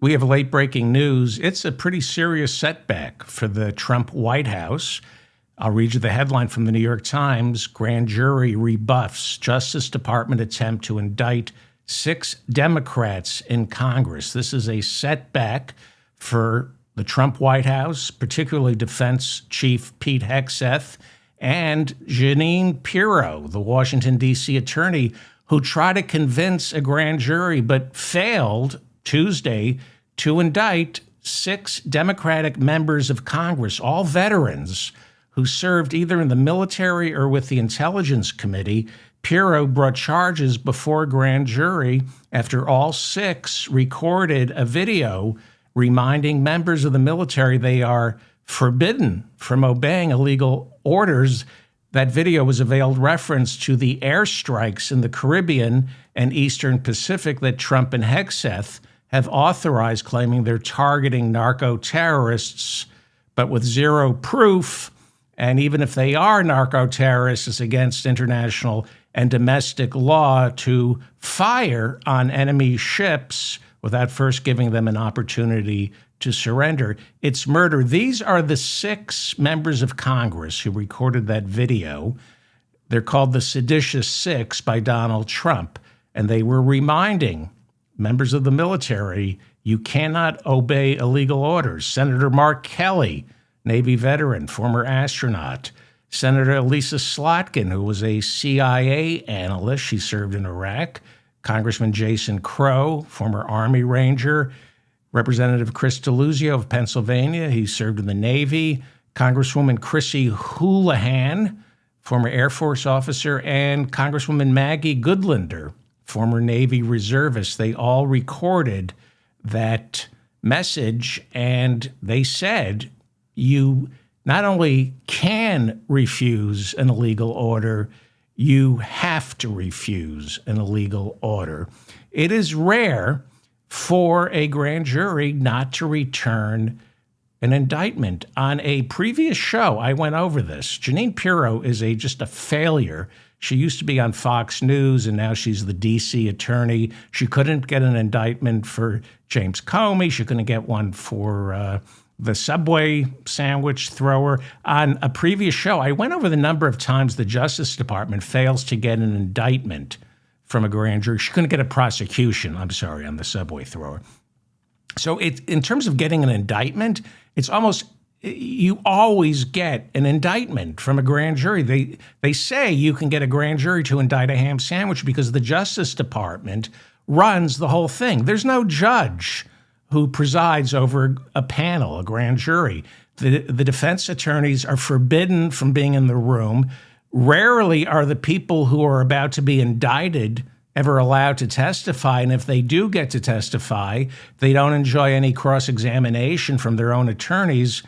We have late-breaking news. It's a pretty serious setback for the Trump White House. I'll read you the headline from the New York Times. Grand jury rebuffs Justice Department attempt to indict 6 Democrats in Congress. This is a setback for the Trump White House, particularly Defense Chief Pete Hegseth and Jeanine Pirro, the Washington, D.C. attorney, who tried to convince a grand jury but failed Tuesday to indict 6 Democratic members of Congress, all veterans who served either in the military or with the Intelligence Committee. Pirro brought charges before a grand jury after all 6 recorded a video reminding members of the military they are forbidden from obeying illegal orders. That video was a veiled reference to the airstrikes in the Caribbean and Eastern Pacific that Trump and Hegseth have authorized, claiming they're targeting narco-terrorists, but with zero proof. And even if they are narco-terrorists, it's against international and domestic law to fire on enemy ships without first giving them an opportunity to surrender. It's murder. These are the 6 members of Congress who recorded that video. They're called the Seditious Six by Donald Trump, and they were reminding members of the military, you cannot obey illegal orders. Senator Mark Kelly, Navy veteran, former astronaut. Senator Lisa Slotkin, who was a CIA analyst. She served in Iraq. Congressman Jason Crow, former Army Ranger. Representative Chris DeLuzio of Pennsylvania. He served in the Navy. Congresswoman Chrissy Houlihan, former Air Force officer. And Congresswoman Maggie Goodlander, former Navy reservist. They all recorded that message, and they said you not only can refuse an illegal order, you have to refuse an illegal order. It is rare for a grand jury not to return an indictment. On a previous show, I went over this. Jeanine Pirro is just a failure. She used to be on Fox News, and now she's the D.C. attorney. She couldn't get an indictment for James Comey. She couldn't get one for the Subway sandwich thrower. On a previous show, I went over the number of times the Justice Department fails to get an indictment from a grand jury. She couldn't get a prosecution, on the Subway thrower. So in terms of getting an indictment, it's almost, you always get an indictment from a grand jury. They say you can get a grand jury to indict a ham sandwich because the Justice Department runs the whole thing. There's no judge who presides over a panel, a grand jury. The defense attorneys are forbidden from being in the room. Rarely are the people who are about to be indicted ever allowed to testify. And if they do get to testify, they don't enjoy any cross-examination from their own attorneys.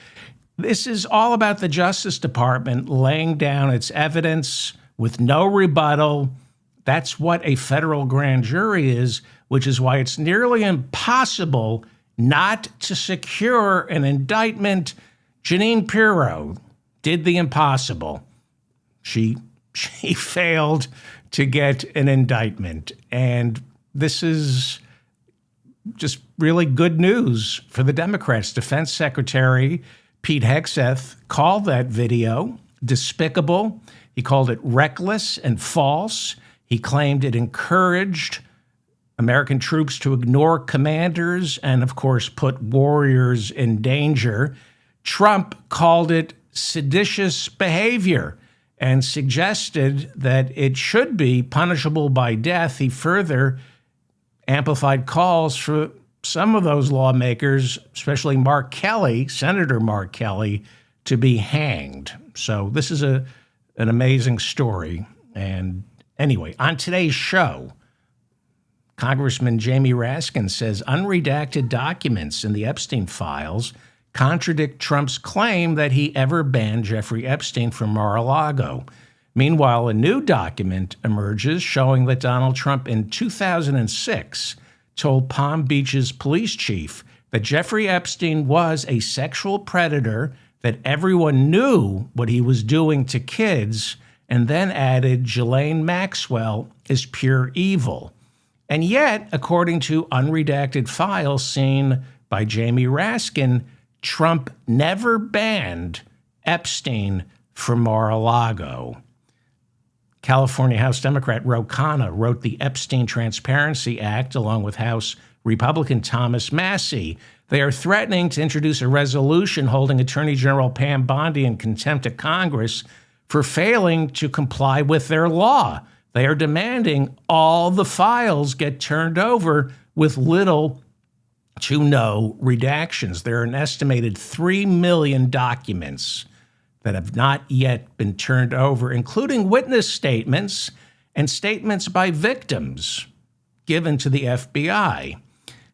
This is all about the Justice Department laying down its evidence with no rebuttal. That's what a federal grand jury is, which is why it's nearly impossible not to secure an indictment. Jeanine Pirro did the impossible. She failed to get an indictment. And this is just really good news for the Democrats. Defense Secretary Pete Hegseth called that video despicable. He called it reckless and false. He claimed it encouraged American troops to ignore commanders and, of course, put warriors in danger. Trump called it seditious behavior and suggested that it should be punishable by death. He further amplified calls for some of those lawmakers, especially Mark Kelly, Senator Mark Kelly, to be hanged. So this is an amazing story. And anyway, on today's show, Congressman Jamie Raskin says unredacted documents in the Epstein files contradict Trump's claim that he ever banned Jeffrey Epstein from Mar-a-Lago. Meanwhile, a new document emerges showing that Donald Trump in 2006 told Palm Beach's police chief that Jeffrey Epstein was a sexual predator, that everyone knew what he was doing to kids, and then added Ghislaine Maxwell is pure evil. And yet, according to unredacted files seen by Jamie Raskin, Trump never banned Epstein from Mar-a-Lago. California House Democrat Ro Khanna wrote the Epstein Transparency Act along with House Republican Thomas Massie. They are threatening to introduce a resolution holding Attorney General Pam Bondi in contempt of Congress for failing to comply with their law. They are demanding all the files get turned over with little to no redactions. There are an estimated 3 million documents that have not yet been turned over, including witness statements and statements by victims given to the FBI.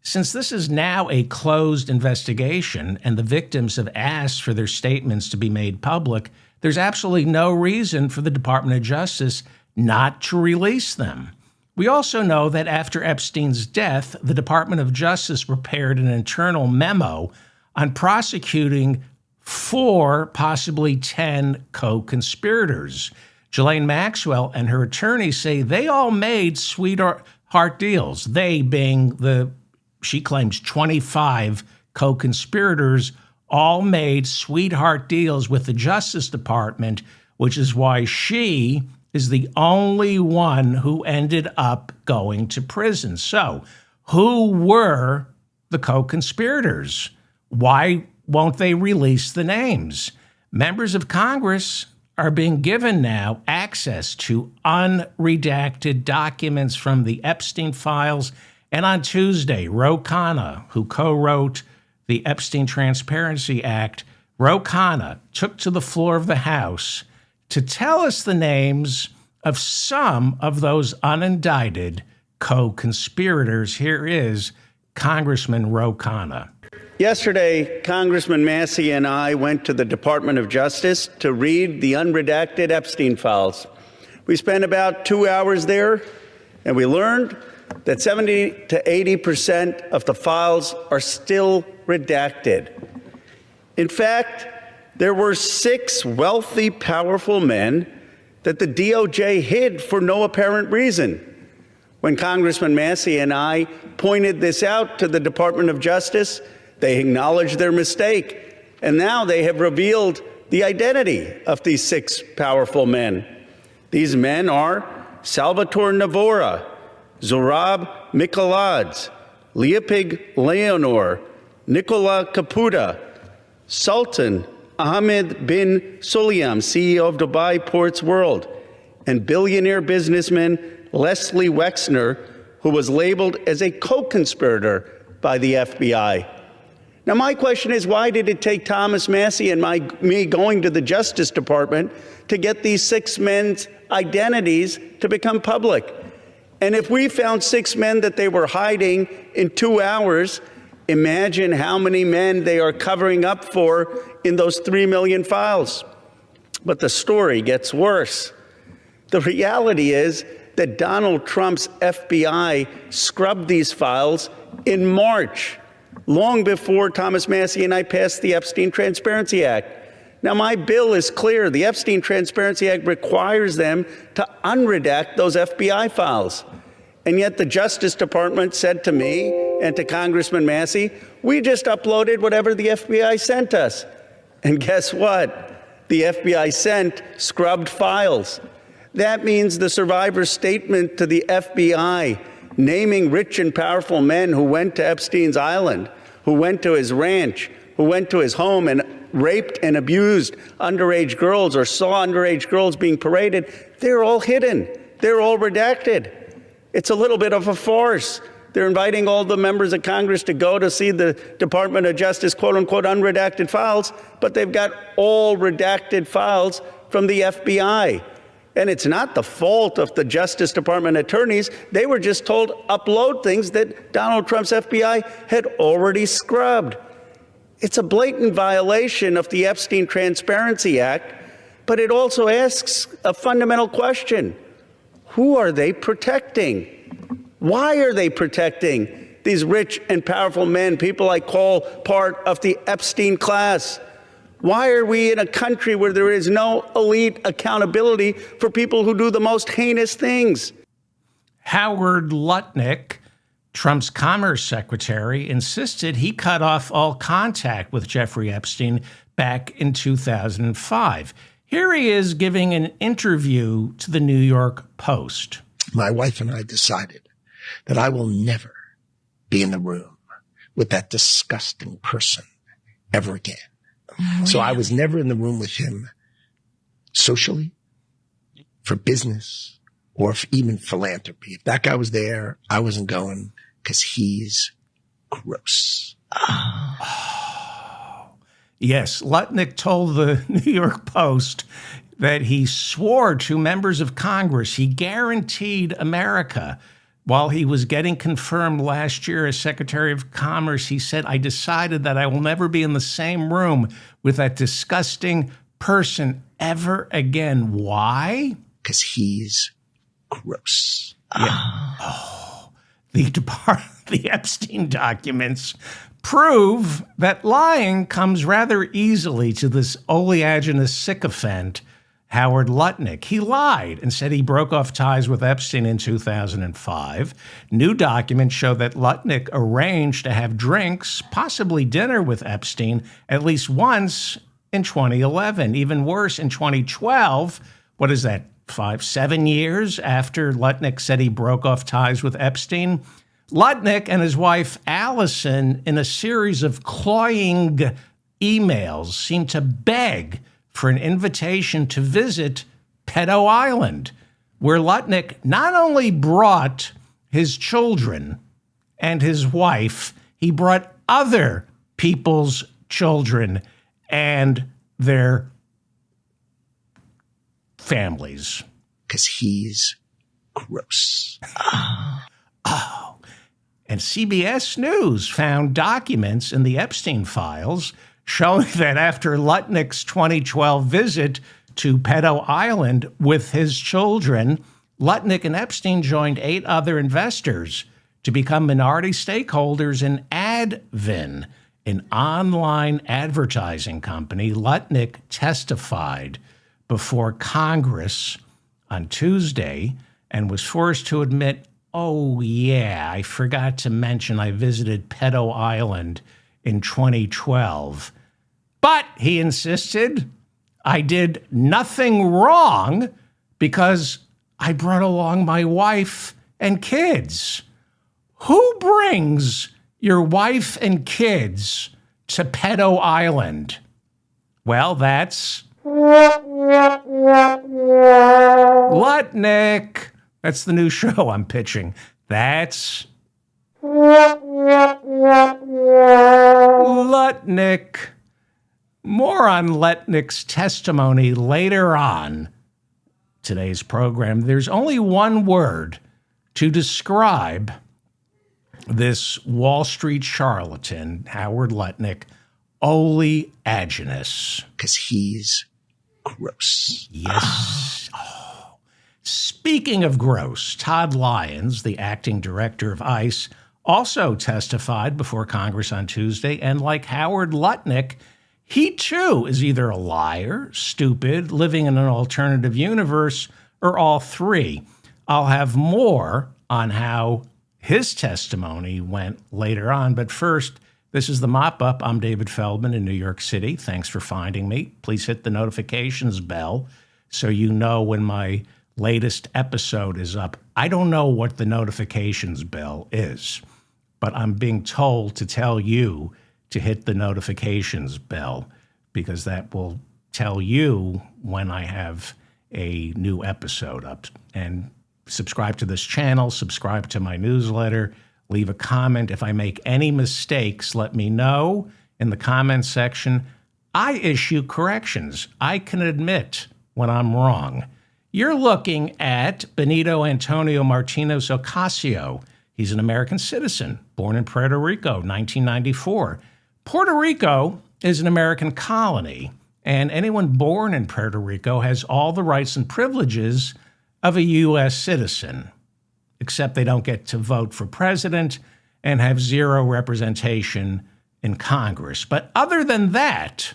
Since this is now a closed investigation and the victims have asked for their statements to be made public, there's absolutely no reason for the Department of Justice not to release them. We also know that after Epstein's death, the Department of Justice prepared an internal memo on prosecuting 4, possibly 10 co-conspirators. Ghislaine Maxwell and her attorney say they all made sweetheart deals, they being she claims 25 co-conspirators all made sweetheart deals with the Justice Department, which is why she is the only one who ended up going to prison. So, who were the co-conspirators? Why won't they release the names? Members of Congress are being given now access to unredacted documents from the Epstein files. And on Tuesday, Ro Khanna, who co-wrote the Epstein Transparency Act, Ro Khanna took to the floor of the House to tell us the names of some of those unindicted co-conspirators. Here is Congressman Ro Khanna. Yesterday, Congressman Massie and I went to the Department of Justice to read the unredacted Epstein files. We spent about 2 hours there, and we learned that 70 to 80% of the files are still redacted. In fact, there were 6 wealthy, powerful men that the DOJ hid for no apparent reason. When Congressman Massie and I pointed this out to the Department of Justice, they acknowledged their mistake, and now they have revealed the identity of these 6 powerful men. These men are Salvatore Navora, Zorab Mikoladze, Leopig Leonor, Nicola Caputa, Sultan Ahmed bin Sulayem, CEO of Dubai Ports World, and billionaire businessman Leslie Wexner, who was labeled as a co-conspirator by the FBI. Now, my question is, why did it take Thomas Massie and me going to the Justice Department to get these 6 men's identities to become public? And if we found 6 men that they were hiding in 2 hours, imagine how many men they are covering up for in those 3 million files. But the story gets worse. The reality is that Donald Trump's FBI scrubbed these files in March, long before Thomas Massie and I passed the Epstein Transparency Act. Now, my bill is clear. The Epstein Transparency Act requires them to unredact those FBI files. And yet the Justice Department said to me and to Congressman Massie, we just uploaded whatever the FBI sent us. And guess what? The FBI sent scrubbed files. That means the survivor's statement to the FBI, naming rich and powerful men who went to Epstein's island, who went to his ranch, who went to his home and raped and abused underage girls or saw underage girls being paraded, they're all hidden. They're all redacted. It's a little bit of a farce. They're inviting all the members of Congress to go to see the Department of Justice, quote unquote, unredacted files, but they've got all redacted files from the FBI. And it's not the fault of the Justice Department attorneys. They were just told upload things that Donald Trump's FBI had already scrubbed. It's a blatant violation of the Epstein Transparency Act, but it also asks a fundamental question. Who are they protecting? Why are they protecting these rich and powerful men, people I call part of the Epstein class? Why are we in a country where there is no elite accountability for people who do the most heinous things? Howard Lutnick, Trump's Commerce Secretary, insisted he cut off all contact with Jeffrey Epstein back in 2005. Here he is giving an interview to the New York Post. My wife and I decided that I will never be in the room with that disgusting person ever again. Oh, so I was never in the room with him socially, for business, or even philanthropy. If that guy was there, I wasn't going because he's gross. Yes, Lutnick told the New York Post that he swore to members of Congress he guaranteed America. While he was getting confirmed last year as Secretary of Commerce, he said, I decided that I will never be in the same room with that disgusting person ever again. Why? Because he's gross. Yeah. The Epstein documents prove that lying comes rather easily to this oleaginous sycophant, Howard Lutnick. He lied and said he broke off ties with Epstein in 2005. New documents show that Lutnick arranged to have drinks, possibly dinner with Epstein, at least once in 2011. Even worse, in 2012, what is that, 7 years after Lutnick said he broke off ties with Epstein, Lutnick and his wife Allison, in a series of cloying emails, seemed to beg for an invitation to visit Pedo Island, where Lutnick not only brought his children and his wife, he brought other people's children and their families. Because he's gross. And CBS News found documents in the Epstein files showing that after Lutnick's 2012 visit to Pedo Island with his children, Lutnick and Epstein joined 8 other investors to become minority stakeholders in Advin, an online advertising company. Lutnick testified before Congress on Tuesday and was forced to admit, oh, yeah, I forgot to mention I visited Pedo Island in 2012. But, he insisted, I did nothing wrong because I brought along my wife and kids. Who brings your wife and kids to Pedo Island? Well, that's Lutnick. That's the new show I'm pitching. That's Lutnick. More on Lutnick's testimony later on today's program. There's only one word to describe this Wall Street charlatan, Howard Lutnick: oleaginous. Because he's gross. Yes. Speaking of gross, Todd Lyons, the acting director of ICE, also testified before Congress on Tuesday, and like Howard Lutnick, he too is either a liar, stupid, living in an alternative universe, or all three. I'll have more on how his testimony went later on, but first, this is the Mop-Up. I'm David Feldman in New York City. Thanks for finding me. Please hit the notifications bell so you know when my latest episode is up. I don't know what the notifications bell is, but I'm being told to tell you to hit the notifications bell because that will tell you when I have a new episode up. And subscribe to this channel, subscribe to my newsletter, leave a comment. If I make any mistakes, let me know in the comments section. I issue corrections. I can admit when I'm wrong. You're looking at Benito Antonio Martinez Ocasio. He's an American citizen, born in Puerto Rico, 1994. Puerto Rico is an American colony, and anyone born in Puerto Rico has all the rights and privileges of a U.S. citizen, except they don't get to vote for president and have zero representation in Congress. But other than that,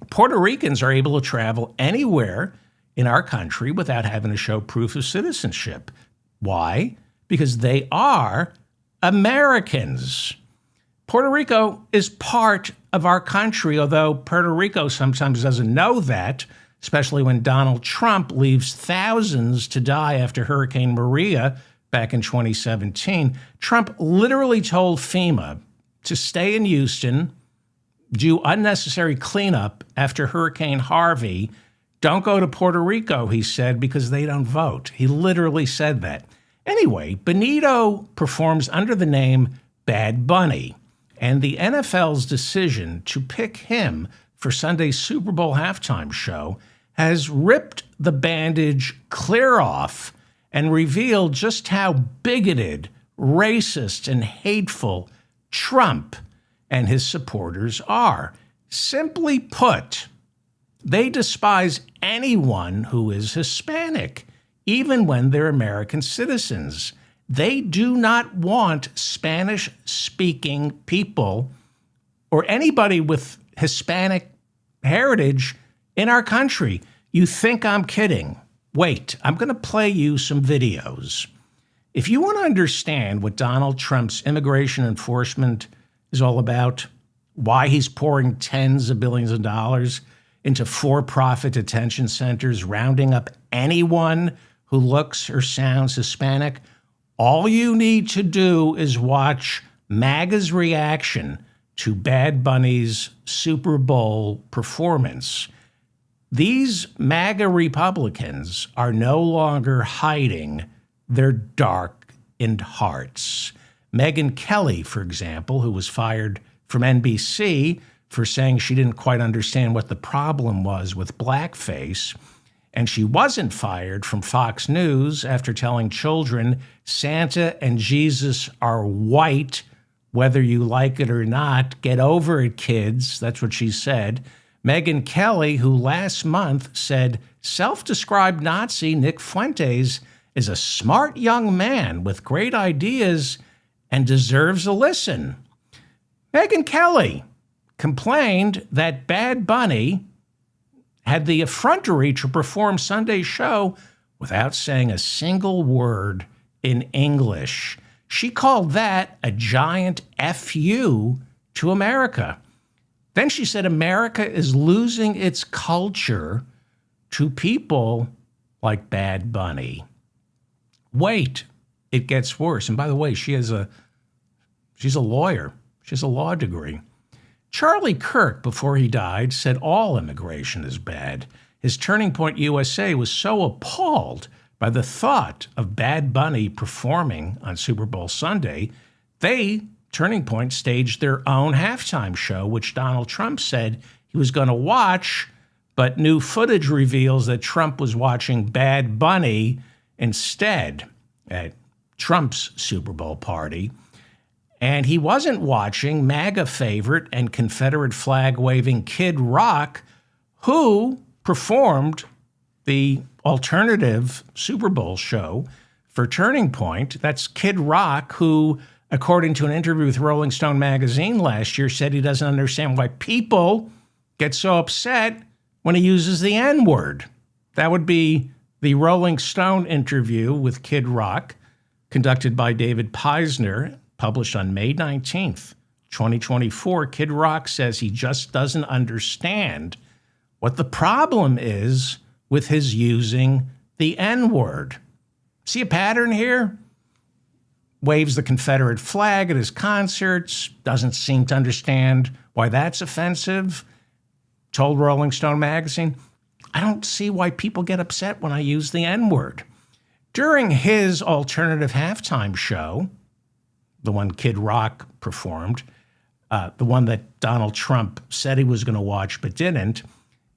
Puerto Ricans are able to travel anywhere in our country without having to show proof of citizenship. Why? Because they are Americans. Puerto Rico is part of our country, although Puerto Rico sometimes doesn't know that, especially when Donald Trump leaves thousands to die after Hurricane Maria back in 2017. Trump literally told FEMA to stay in Houston, do unnecessary cleanup after Hurricane Harvey. Don't go to Puerto Rico, he said, because they don't vote. He literally said that. Anyway, Benito performs under the name Bad Bunny, and the NFL's decision to pick him for Sunday's Super Bowl halftime show has ripped the bandage clear off and revealed just how bigoted, racist, and hateful Trump and his supporters are. Simply put, they despise anyone who is Hispanic, even when they're American citizens. They do not want Spanish-speaking people or anybody with Hispanic heritage in our country. You think I'm kidding? Wait, I'm going to play you some videos. If you want to understand what Donald Trump's immigration enforcement is all about, why he's pouring tens of billions of dollars into for-profit detention centers, rounding up anyone who looks or sounds Hispanic, all you need to do is watch MAGA's reaction to Bad Bunny's Super Bowl performance. These MAGA Republicans are no longer hiding their darkened hearts. Megyn Kelly, for example, who was fired from NBC for saying she didn't quite understand what the problem was with blackface, and she wasn't fired from Fox News after telling children Santa and Jesus are white, whether you like it or not. Get over it, kids. That's what she said. Megyn Kelly, who last month said self-described Nazi Nick Fuentes is a smart young man with great ideas and deserves a listen. Megyn Kelly complained that Bad Bunny had the effrontery to perform Sunday's show without saying a single word in English. She called that a giant F-U to America. Then she said America is losing its culture to people like Bad Bunny. Wait, it gets worse. And by the way, she's a lawyer. She has a law degree. Charlie Kirk, before he died, said all immigration is bad. His Turning Point USA was so appalled by the thought of Bad Bunny performing on Super Bowl Sunday, they, Turning Point, staged their own halftime show, which Donald Trump said he was going to watch, but new footage reveals that Trump was watching Bad Bunny instead at Trump's Super Bowl party. And he wasn't watching MAGA favorite and Confederate flag-waving Kid Rock, who performed the alternative Super Bowl show for Turning Point. That's Kid Rock, who, according to an interview with Rolling Stone magazine last year, said he doesn't understand why people get so upset when he uses the N-word. That would be the Rolling Stone interview with Kid Rock, conducted by David Peisner, published on May 19th, 2024. Kid Rock says he just doesn't understand what the problem is with his using the N-word. See a pattern here? Waves the Confederate flag at his concerts, doesn't seem to understand why that's offensive. Told Rolling Stone magazine, I don't see why people get upset when I use the N-word. During his alternative halftime show, the one Kid Rock performed, the one that Donald Trump said he was going to watch but didn't,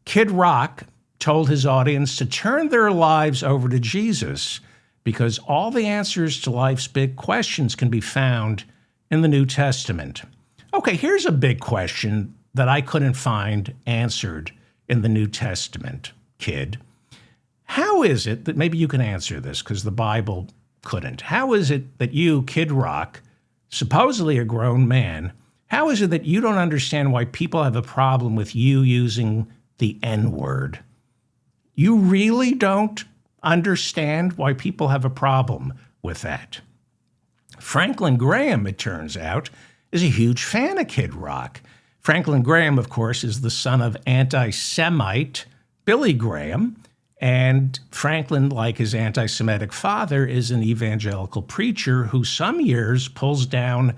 Kid Rock told his audience to turn their lives over to Jesus because all the answers to life's big questions can be found in the New Testament. Okay, here's a big question that I couldn't find answered in the New Testament, kid. How is it that, maybe you can answer this because the Bible couldn't. How is it that you, Kid Rock, supposedly a grown man, how is it that you don't understand why people have a problem with you using the N-word? You really don't understand why people have a problem with that. Franklin Graham, it turns out, is a huge fan of Kid Rock. Franklin Graham, of course, is the son of anti-Semite Billy Graham, and Franklin, like his anti-Semitic father, is an evangelical preacher who some years pulls down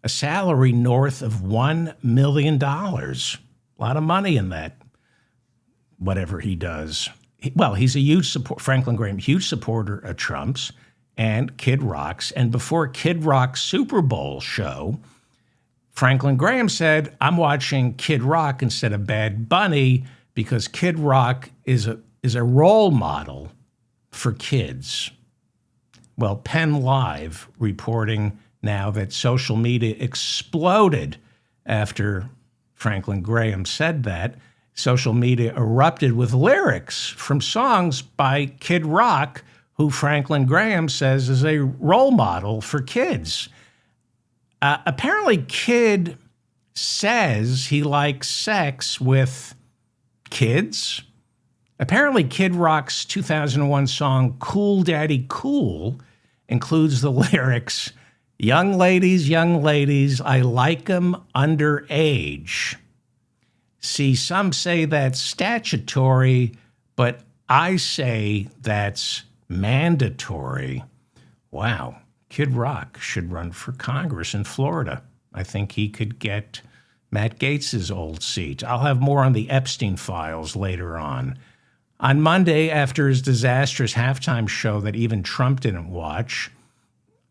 a salary north of $1 million. A lot of money in that, whatever he does. Well, he's a huge support, Franklin Graham, huge supporter of Trump's and Kid Rock's. And before Kid Rock's Super Bowl show, Franklin Graham said, I'm watching Kid Rock instead of Bad Bunny because Kid Rock is a role model for kids. Well, Penn Live reporting now that social media exploded after Franklin Graham said that. Social media erupted with lyrics from songs by Kid Rock, who Franklin Graham says is a role model for kids. Apparently, Kid says he likes sex with kids. Apparently, Kid Rock's 2001 song Cool Daddy Cool includes the lyrics, young ladies, I like 'em underage. See, some say that's statutory, but I say that's mandatory. Wow. Kid Rock should run for Congress in Florida. I think he could get Matt Gaetz's old seat. I'll have more on the Epstein files later on. On Monday, after his disastrous halftime show that even Trump didn't watch,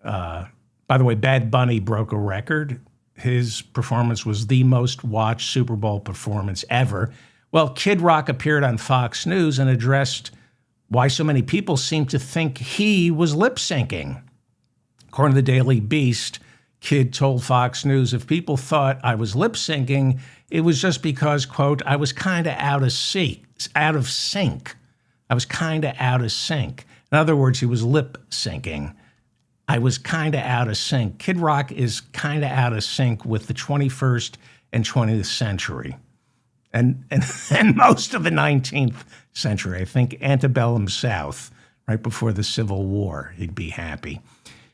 by the way, Bad Bunny broke a record. His performance was the most watched Super Bowl performance ever. Well, Kid Rock appeared on Fox News and addressed why so many people seem to think he was lip syncing. According to the Daily Beast, Kid told Fox News, if people thought I was lip syncing, it was just because, quote, I was kind of out of sync. I was kind of out of sync. In other words, he was lip syncing. I was kind of out of sync. Kid Rock is kind of out of sync with the 21st and 20th century. And most of the 19th century. I think antebellum South, right before the Civil War, he'd be happy.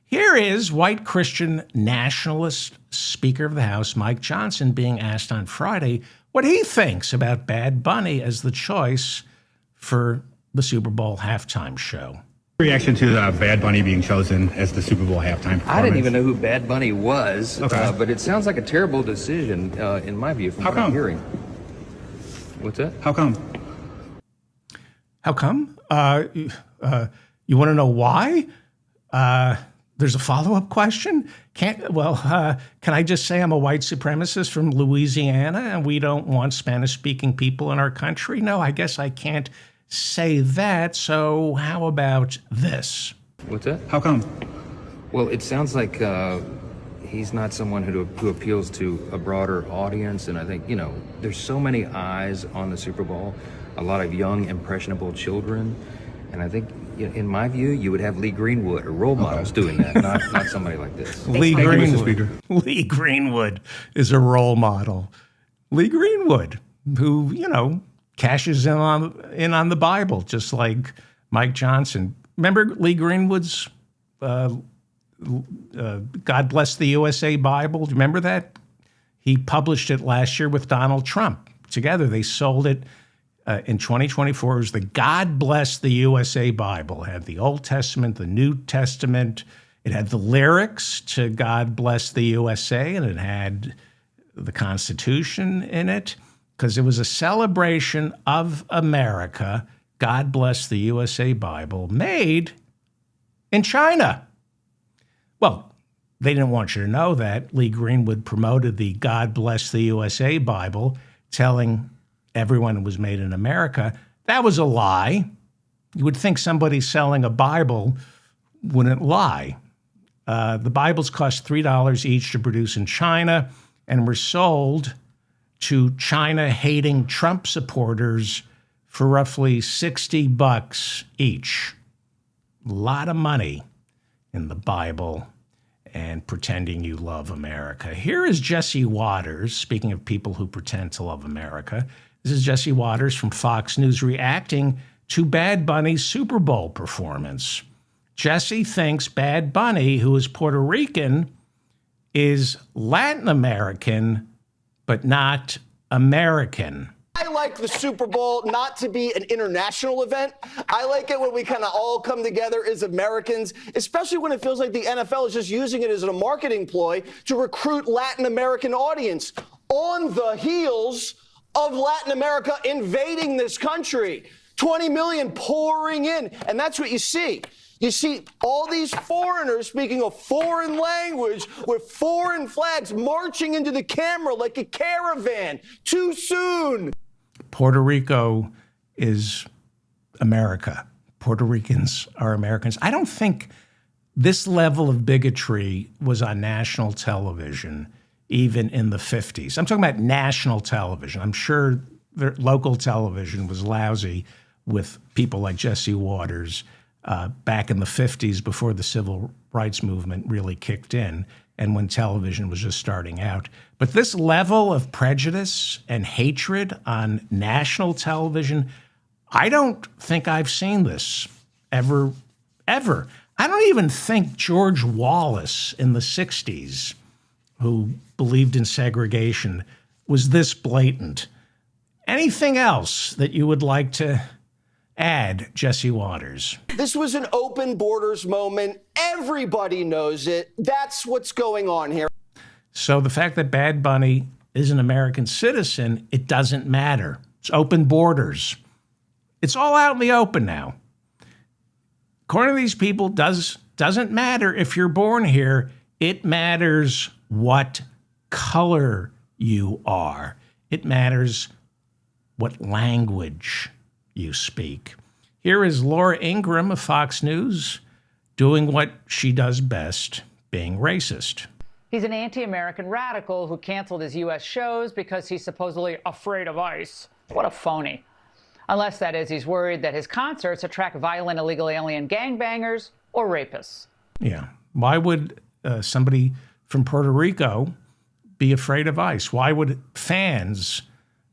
Here is white Christian nationalist Speaker of the House, Mike Johnson, being asked on Friday what he thinks about Bad Bunny as the choice for the Super Bowl halftime show. Reaction to Bad Bunny being chosen as the Super Bowl halftime performance? I didn't even know who Bad Bunny was, okay. But it sounds like a terrible decision, in my view, from what I'm hearing. What's that? How come? How come? You want to know why? There's a follow-up question? Can I just say I'm a white supremacist from Louisiana and we don't want Spanish-speaking people in our country? No, I guess I can't say that. So how about this? What's that? How come? Well, it sounds like he's not someone who appeals to a broader audience. And I think, there's so many eyes on the Super Bowl, a lot of young, impressionable children. And I think, in my view, you would have Lee Greenwood or role models doing that, not somebody like this. Lee Greenwood is a role model. Lee Greenwood, who, cashes in on the Bible, just like Mike Johnson. Remember Lee Greenwood's God Bless the USA Bible? Do you remember that? He published it last year with Donald Trump. Together, they sold it in 2024. It was the God Bless the USA Bible. It had the Old Testament, the New Testament. It had the lyrics to God Bless the USA, and it had the Constitution in it, because it was a celebration of America. God Bless the USA Bible, made in China. Well, they didn't want you to know that. Lee Greenwood promoted the God Bless the USA Bible, telling everyone it was made in America. That was a lie. You would think somebody selling a Bible wouldn't lie. The Bibles cost $3 each to produce in China and were sold to China-hating Trump supporters for roughly $60 each. A lot of money in the Bible and pretending you love America. Here is Jesse Waters, speaking of people who pretend to love America. This is Jesse Waters from Fox News reacting to Bad Bunny's Super Bowl performance. Jesse thinks Bad Bunny, who is Puerto Rican, is Latin American, but not American. I like the Super Bowl not to be an international event. I like it when we kind of all come together as Americans, especially when it feels like the NFL is just using it as a marketing ploy to recruit Latin American audience on the heels of Latin America invading this country. 20 million pouring in, and that's what you see. You see all these foreigners speaking a foreign language with foreign flags marching into the camera like a caravan. Too soon. Puerto Rico is America. Puerto Ricans are Americans. I don't think this level of bigotry was on national television even in the 50s. I'm talking about national television. I'm sure the local television was lousy with people like Jesse Waters back in the 50s before the civil rights movement really kicked in and when television was just starting out. But this level of prejudice and hatred on national television, I don't think I've seen this ever. I don't even think George Wallace in the 60s, who believed in segregation, was this blatant. Anything else that you would like to add, Jesse Waters? This was an open borders moment. Everybody knows it. That's what's going on here. So the fact that Bad Bunny is an American citizen, it doesn't matter. It's open borders. It's all out in the open now. According to these people, doesn't matter if you're born here. It matters what color you are. It matters what language you speak. Here is Laura Ingraham of Fox News doing what she does best, being racist. He's an anti-American radical who canceled his U.S. shows because he's supposedly afraid of ICE. What a phony. Unless, that is, he's worried that his concerts attract violent illegal alien gangbangers or rapists. Yeah. Why would somebody from Puerto Rico be afraid of ICE? Why would fans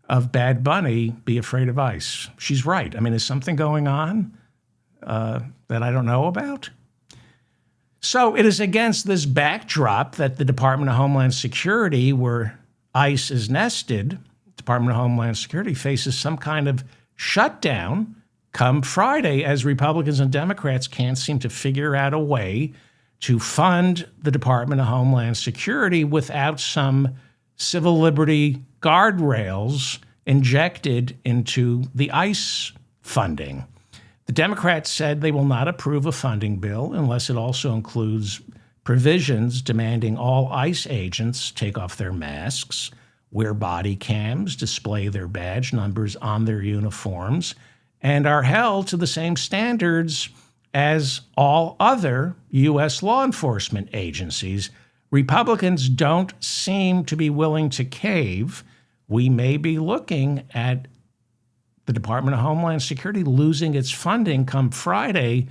of Bad Bunny be afraid of ICE? She's right. I mean, is something going on that I don't know about? So it is against this backdrop that the Department of Homeland Security, where ICE is nested, Department of Homeland Security faces some kind of shutdown come Friday, as Republicans and Democrats can't seem to figure out a way to fund the Department of Homeland Security without some civil liberty guardrails injected into the ICE funding. The Democrats said they will not approve a funding bill unless it also includes provisions demanding all ICE agents take off their masks, wear body cams, display their badge numbers on their uniforms, and are held to the same standards as all other U.S. law enforcement agencies. Republicans don't seem to be willing to cave. We may be looking at the Department of Homeland Security losing its funding come Friday,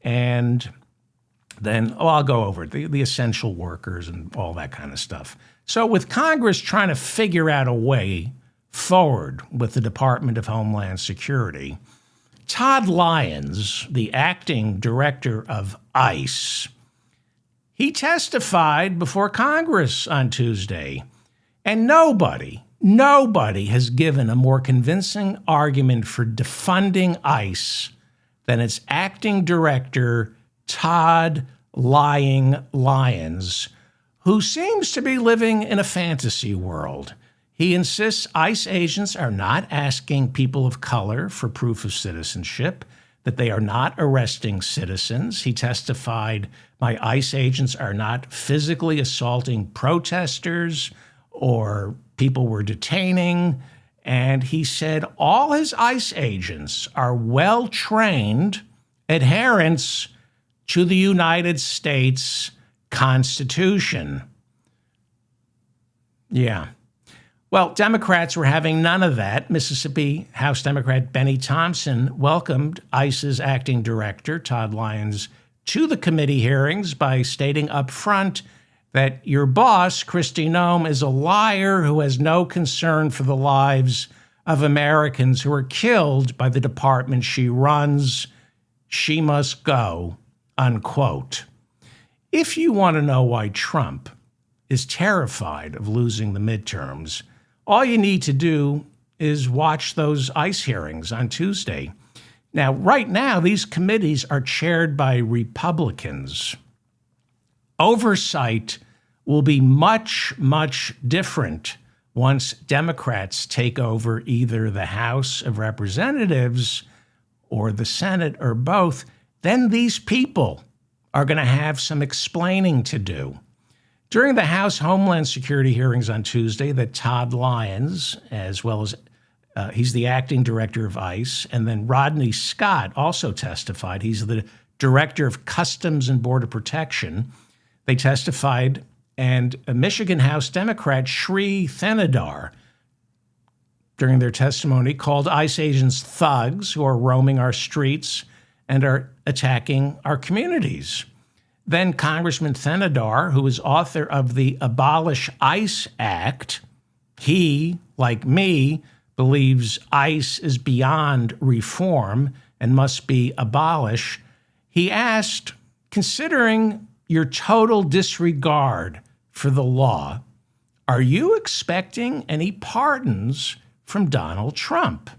and then, I'll go over it, the essential workers and all that kind of stuff. So with Congress trying to figure out a way forward with the Department of Homeland Security, Todd Lyons, the acting director of ICE, he testified before Congress on Tuesday, and nobody has given a more convincing argument for defunding ICE than its acting director, Todd Lyons, who seems to be living in a fantasy world. He insists ICE agents are not asking people of color for proof of citizenship, that they are not arresting citizens. He testified, my ICE agents are not physically assaulting protesters or people we're detaining. And he said all his ICE agents are well-trained adherents to the United States Constitution. Yeah. Well, Democrats were having none of that. Mississippi House Democrat Benny Thompson welcomed ICE's acting director, Todd Lyons, to the committee hearings by stating up front that your boss, Kristi Noem, is a liar who has no concern for the lives of Americans who are killed by the department she runs. She must go, unquote. If you want to know why Trump is terrified of losing the midterms, all you need to do is watch those ICE hearings on Tuesday. Now, right now, these committees are chaired by Republicans. Oversight will be much, much different once Democrats take over either the House of Representatives or the Senate or both. Then these people are going to have some explaining to do. During the House Homeland Security hearings on Tuesday, that Todd Lyons, as well as he's the acting director of ICE, and then Rodney Scott also testified. He's the director of Customs and Border Protection. They testified, and a Michigan House Democrat, Sri Thanedar, during their testimony, called ICE agents thugs who are roaming our streets and are attacking our communities. Then Congressman Thanedar, who is author of the Abolish ICE Act, he, like me, believes ICE is beyond reform and must be abolished. He asked, considering your total disregard for the law, are you expecting any pardons from Donald Trump?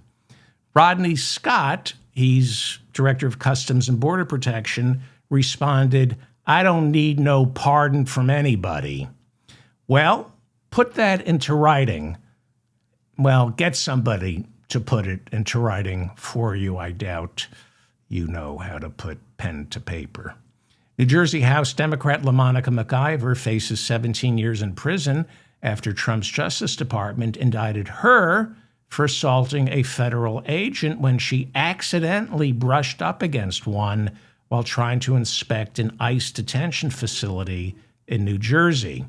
Rodney Scott, he's director of Customs and Border Protection, responded, I don't need no pardon from anybody. Well, put that into writing. Well, get somebody to put it into writing for you. I doubt you know how to put pen to paper. New Jersey House Democrat LaMonica McIver faces 17 years in prison after Trump's Justice Department indicted her for assaulting a federal agent when she accidentally brushed up against one while trying to inspect an ICE detention facility in New Jersey.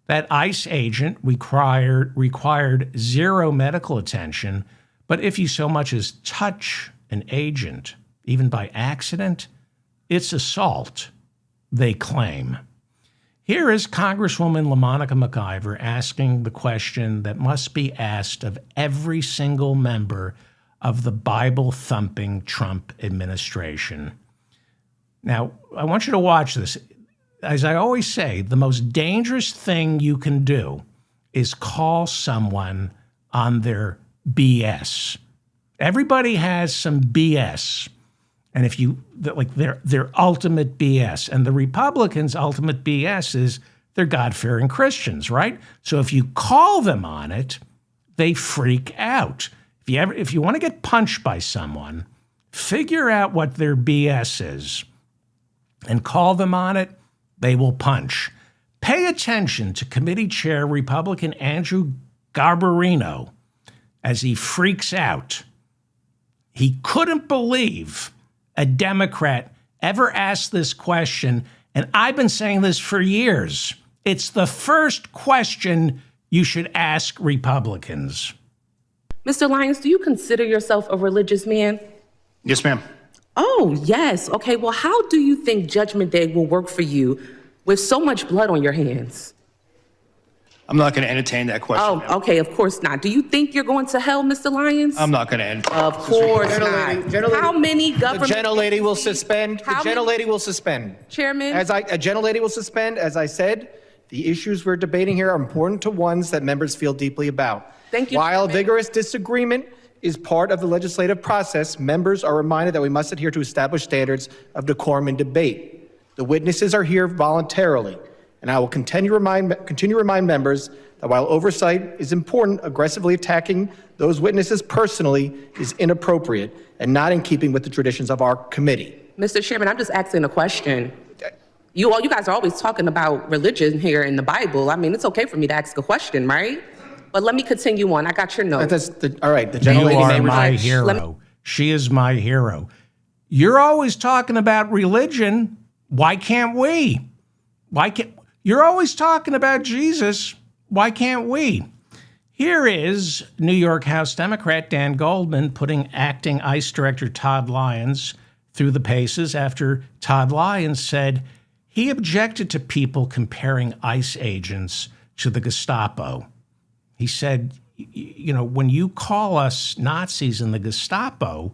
That ICE agent required zero medical attention, but if you so much as touch an agent, even by accident, it's assault, they claim. Here is Congresswoman LaMonica McIver asking the question that must be asked of every single member of the Bible-thumping Trump administration. Now, I want you to watch this. As I always say, the most dangerous thing you can do is call someone on their BS. Everybody has some BS. And if you, like their ultimate BS, and the Republicans' ultimate BS is they're God-fearing Christians, right? So if you call them on it, they freak out. If you want to get punched by someone, figure out what their BS is and call them on it, they will punch. Pay attention to committee chair Republican Andrew Garbarino as he freaks out. He couldn't believe a Democrat ever asked this question, and I've been saying this for years. It's the first question you should ask Republicans. Mr. Lyons, do you consider yourself a religious man? Yes, ma'am. Oh, yes. Okay, well, how do you think Judgment Day will work for you with so much blood on your hands? I'm not going to entertain that question. Oh, ma'am. okay, of course not. Do you think you're going to hell, Mr. Lyons? I'm not going to entertain. Of course not. How many government... The gentlelady will suspend. How The gentlelady will suspend. Chairman? A gentlelady will suspend. As I said, the issues we're debating here are important to ones that members feel deeply about. Thank you, While Chairman. vigorous disagreement is part of the legislative process, members are reminded that we must adhere to established standards of decorum in debate. The witnesses are here voluntarily, and I will continue to remind members that while oversight is important, aggressively attacking those witnesses personally is inappropriate and not in keeping with the traditions of our committee. Mr. Chairman, I'm just asking a question. You guys are always talking about religion here in the Bible. I mean, it's okay for me to ask a question, right? But let me continue on. I got your note. All right, the You gentlelady are may my resign. hero. She is my hero. You're always talking about religion. Why can't we? You're always talking about Jesus. Why can't we? Here is New York House Democrat Dan Goldman putting acting ICE Director Todd Lyons through the paces after Todd Lyons said he objected to people comparing ICE agents to the Gestapo. He said, when you call us Nazis and the Gestapo,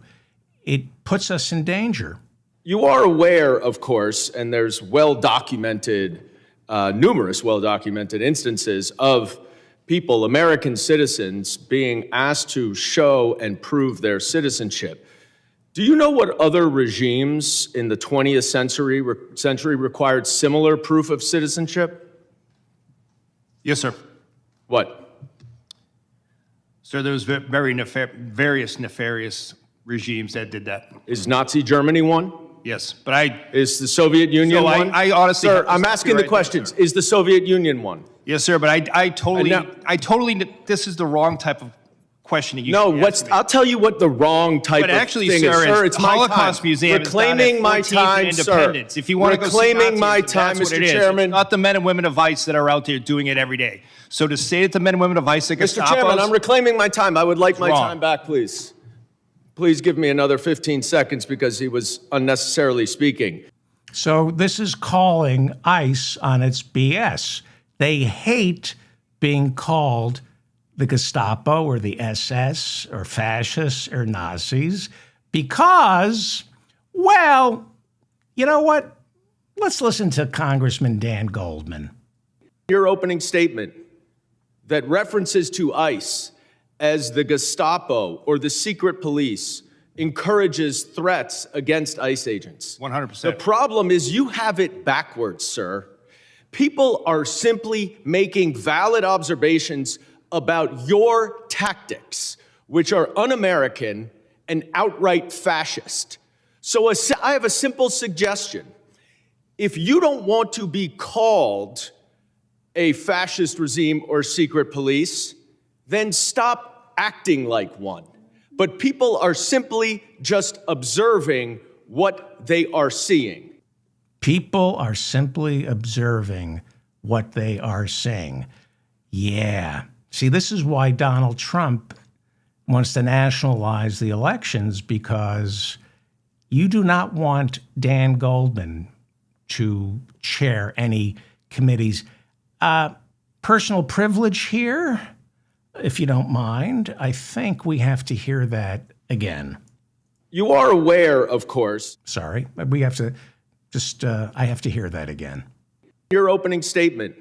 it puts us in danger. You are aware, of course, and there's numerous well-documented instances of people, American citizens, being asked to show and prove their citizenship. Do you know what other regimes in the 20th century required similar proof of citizenship? Yes, sir. What? Sir, there was various nefarious regimes that did that. Is Nazi Germany one? Yes, but Is the Soviet Union one? I honestly... Sir, I'm asking the questions. Is the Soviet Union one? Yes, sir, but I totally, this is the wrong type of questioning. I'll tell you what the wrong type of actually, thing sir, is. Sir, it's my Holocaust time. Museum Reclaiming my time, sir. If you want to go see Reclaiming my Nazis, time, that's what Mr. it is. Chairman. It's not the men and women of ICE that are out there doing it every day. So to say that the men and women of ICE that Mr. Chairman, I'm reclaiming my time. I would like my time back, please. Please give me another 15 seconds because he was unnecessarily speaking. So this is calling ICE on its BS. They hate being called the Gestapo or the SS or fascists or Nazis because, well, you know what? Let's listen to Congressman Dan Goldman. Your opening statement that references to ICE as the Gestapo or the secret police encourages threats against ICE agents. 100%. The problem is you have it backwards, sir. People are simply making valid observations about your tactics, which are un-American and outright fascist. So I have a simple suggestion. If you don't want to be called a fascist regime or secret police, then stop acting like one. But people are simply just observing what they are seeing. People are simply observing what they are saying. Yeah. See, this is why Donald Trump wants to nationalize the elections, because you do not want Dan Goldman to chair any committees. Personal privilege here, if you don't mind. I think we have to hear that again. You are aware, of course. Sorry, we have to just, I have to hear that again. Your opening statement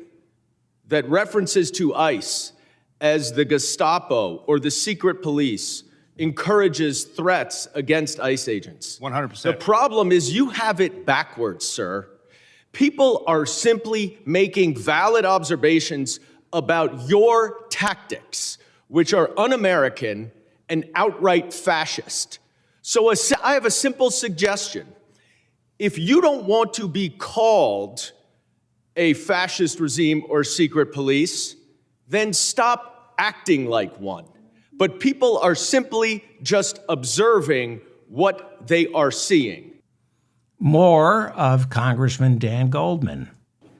that references to ICE as the Gestapo or the secret police encourages threats against ICE agents. 100%. The problem is you have it backwards, sir. People are simply making valid observations about your tactics, which are un-American and outright fascist. So I have a simple suggestion. If you don't want to be called a fascist regime or secret police, then stop acting like one. But people are simply just observing what they are seeing. More of Congressman Dan Goldman.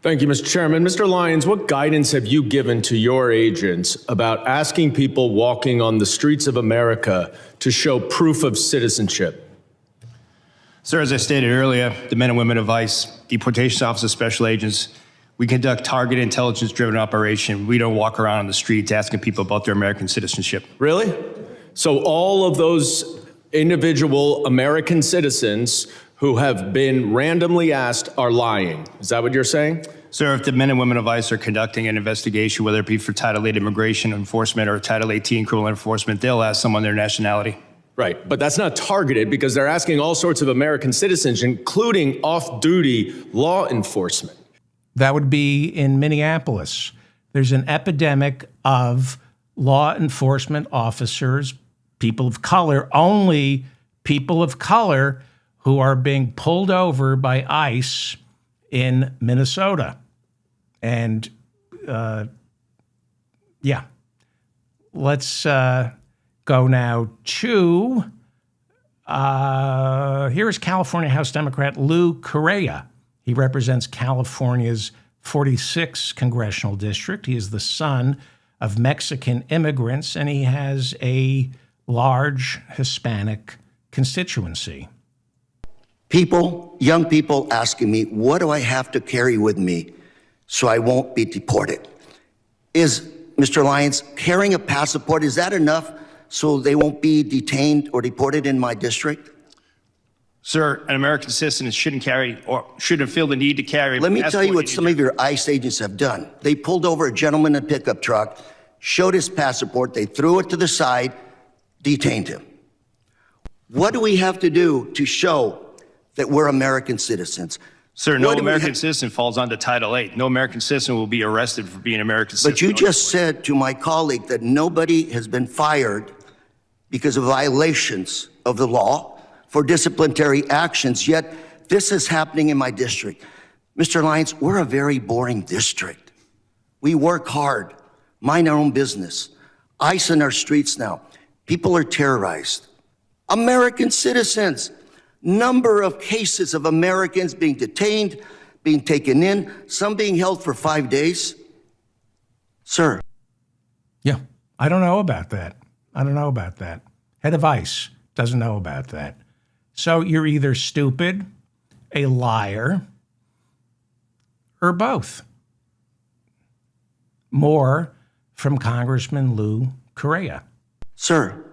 Thank you, Mr. Chairman. Mr. Lyons, what guidance have you given to your agents about asking people walking on the streets of America to show proof of citizenship? Sir, as I stated earlier, the men and women of ICE, deportation officers, special agents, we conduct targeted intelligence-driven operation. We don't walk around on the streets asking people about their American citizenship. Really? So all of those individual American citizens who have been randomly asked are lying. Is that what you're saying? Sir, if the men and women of ICE are conducting an investigation, whether it be for Title 8 immigration enforcement or Title 18 criminal enforcement, they'll ask someone their nationality. Right, but that's not targeted because they're asking all sorts of American citizens, including off-duty law enforcement. That would be in Minneapolis. There's an epidemic of law enforcement officers, people of color, only people of color, who are being pulled over by ICE in Minnesota. And yeah, let's go now to, here is California House Democrat Lou Correa. He represents California's 46th congressional district. He is the son of Mexican immigrants, and he has a large Hispanic constituency. People, young people asking me, what do I have to carry with me so I won't be deported? Is, Mr. Lyons, carrying a passport, is that enough so they won't be detained or deported in my district? Sir, an American citizen shouldn't carry or shouldn't feel the need to carry. Let me tell you what some of your ICE agents have done. They pulled over a gentleman in a pickup truck, showed his passport, they threw it to the side, detained him. What do we have to do to show that we're American citizens? Sir, no American citizen falls under Title VIII. No American citizen will be arrested for being an American citizen. But you just said to my colleague that nobody has been fired because of violations of the law for disciplinary actions, yet this is happening in my district. Mr. Lyons, we're a very boring district. We work hard, mind our own business. ICE in our streets now. People are terrorized. American citizens. Number of cases of Americans being detained, being taken in, some being held for 5 days. Sir. Yeah, I don't know about that. I don't know about that. Head of ICE doesn't know about that. So you're either stupid, a liar, or both. More from Congressman Lou Correa. Sir,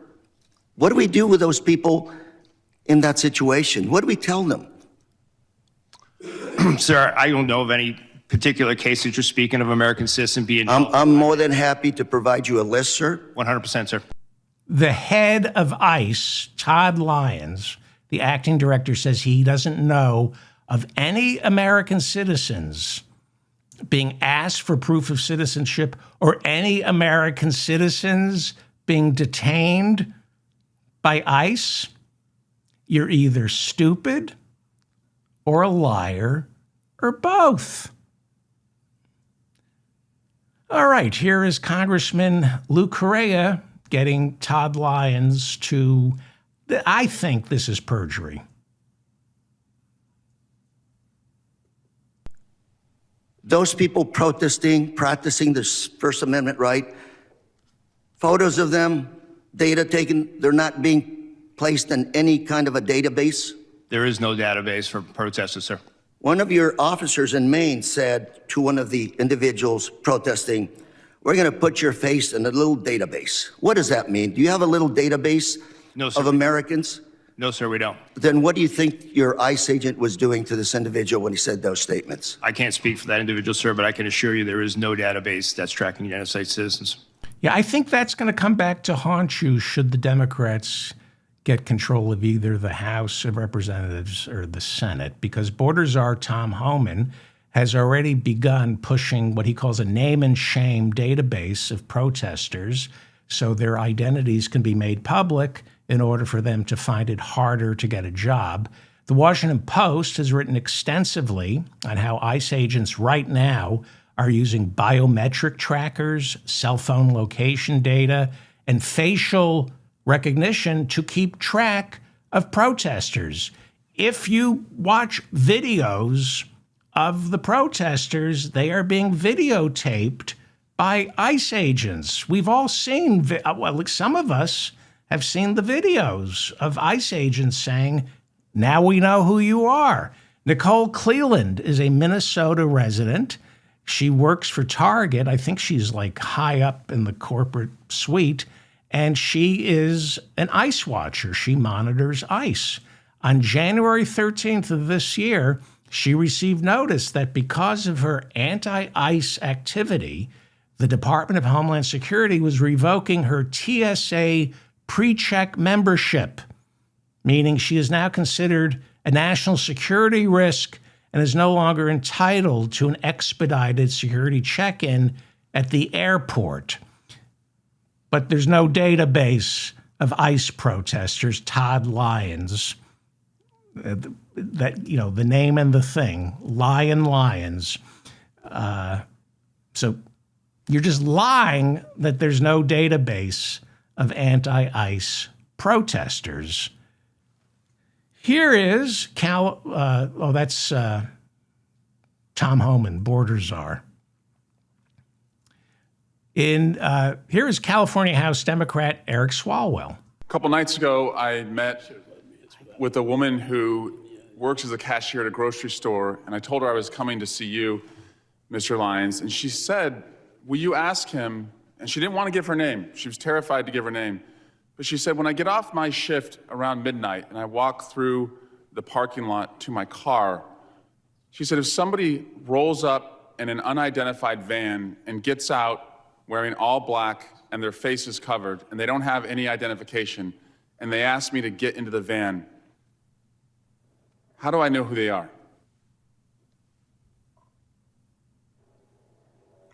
what do we do with those people in that situation? What do we tell them? Sir, I don't know of any particular case that you're speaking of American citizen being. I'm more than happy to provide you a list, sir. 100%, sir. The head of ICE, Todd Lyons, the acting director, says he doesn't know of any American citizens being asked for proof of citizenship or any American citizens being detained by ICE. You're either stupid or a liar or both. All right, here is Congressman Lou Correa getting Todd Lyons to, I think this is perjury. Those people protesting, practicing the First Amendment right, photos of them, data taken, they're not being placed in any kind of a database? There is no database for protesters, sir. One of your officers in Maine said to one of the individuals protesting, we're going to put your face in a little database. What does that mean? Do you have a little database of Americans? No, sir, we don't. Then what do you think your ICE agent was doing to this individual when he said those statements? I can't speak for that individual, sir, but I can assure you there is no database that's tracking United States citizens. Yeah, I think that's going to come back to haunt you should the Democrats get control of either the House of Representatives or the Senate, because Border Czar Tom Homan has already begun pushing what he calls a name and shame database of protesters so their identities can be made public in order for them to find it harder to get a job. The Washington Post has written extensively on how ICE agents right now are using biometric trackers, cell phone location data, and facial recognition to keep track of protesters. If you watch videos of the protesters, they are being videotaped by ICE agents. We've all seen, well, some of us have seen the videos of ICE agents saying, now we know who you are. Nicole Cleland is a Minnesota resident. She works for Target. I think she's like high up in the corporate suite. And she is an ICE watcher. She monitors ICE. On January 13th of this year, she received notice that because of her anti-ICE activity, the Department of Homeland Security was revoking her TSA pre-check membership, meaning she is now considered a national security risk and is no longer entitled to an expedited security check-in at the airport. But there's no database of ICE protesters. Todd Lyons, that, you know, the name and the thing, Lyons. So you're just lying that there's no database of anti-ICE protesters. Here is that's Tom Homan, Border Czar. Here is California House Democrat Eric Swalwell. A couple nights ago, I met with a woman who works as a cashier at a grocery store, and I told her I was coming to see you, Mr. Lyons, and she said, will you ask him, and she didn't want to give her name. She was terrified to give her name. But she said, when I get off my shift around midnight and I walk through the parking lot to my car. She said, if somebody rolls up in an unidentified van and gets out wearing all black and their face is covered and they don't have any identification and they ask me to get into the van, how do I know who they are?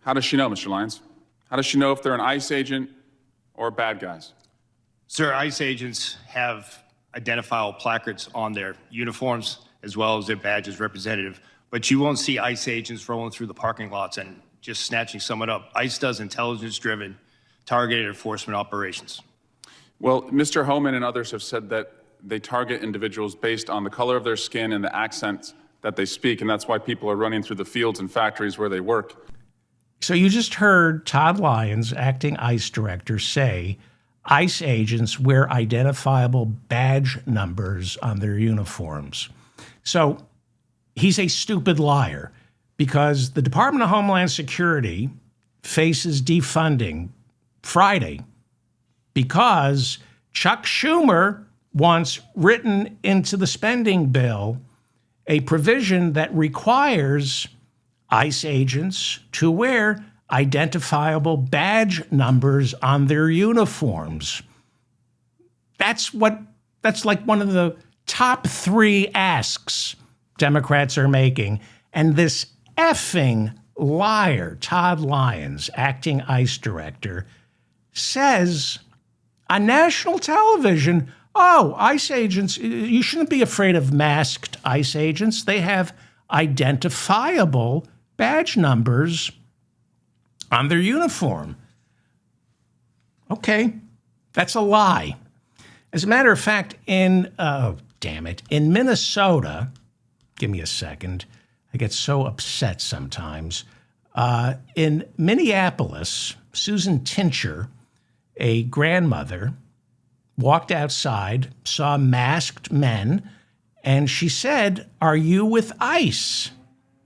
How does she know, Mr. Lyons? How does she know if they're an ICE agent or bad guys? Sir, ICE agents have identifiable placards on their uniforms as well as their badges representative, but you won't see ICE agents rolling through the parking lots and just snatching someone up. ICE does intelligence-driven, targeted enforcement operations. Well, Mr. Homan and others have said that they target individuals based on the color of their skin and the accents that they speak, and that's why people are running through the fields and factories where they work. So you just heard Todd Lyons, acting ICE director, say ICE agents wear identifiable badge numbers on their uniforms. So he's a stupid liar because the Department of Homeland Security faces defunding Friday because Chuck Schumer wants written into the spending bill a provision that requires ICE agents to wear identifiable badge numbers on their uniforms. That's like one of the top 3 asks Democrats are making. And this effing liar, Todd Lyons, acting ICE director, says on national television, oh, ICE agents, you shouldn't be afraid of masked ICE agents. They have identifiable badge numbers on their uniform. Okay, that's a lie. As a matter of fact, in Minnesota, give me a second, I get so upset sometimes. In Minneapolis, Susan Tincher, a grandmother, walked outside, saw masked men, and she said, "Are you with ICE?"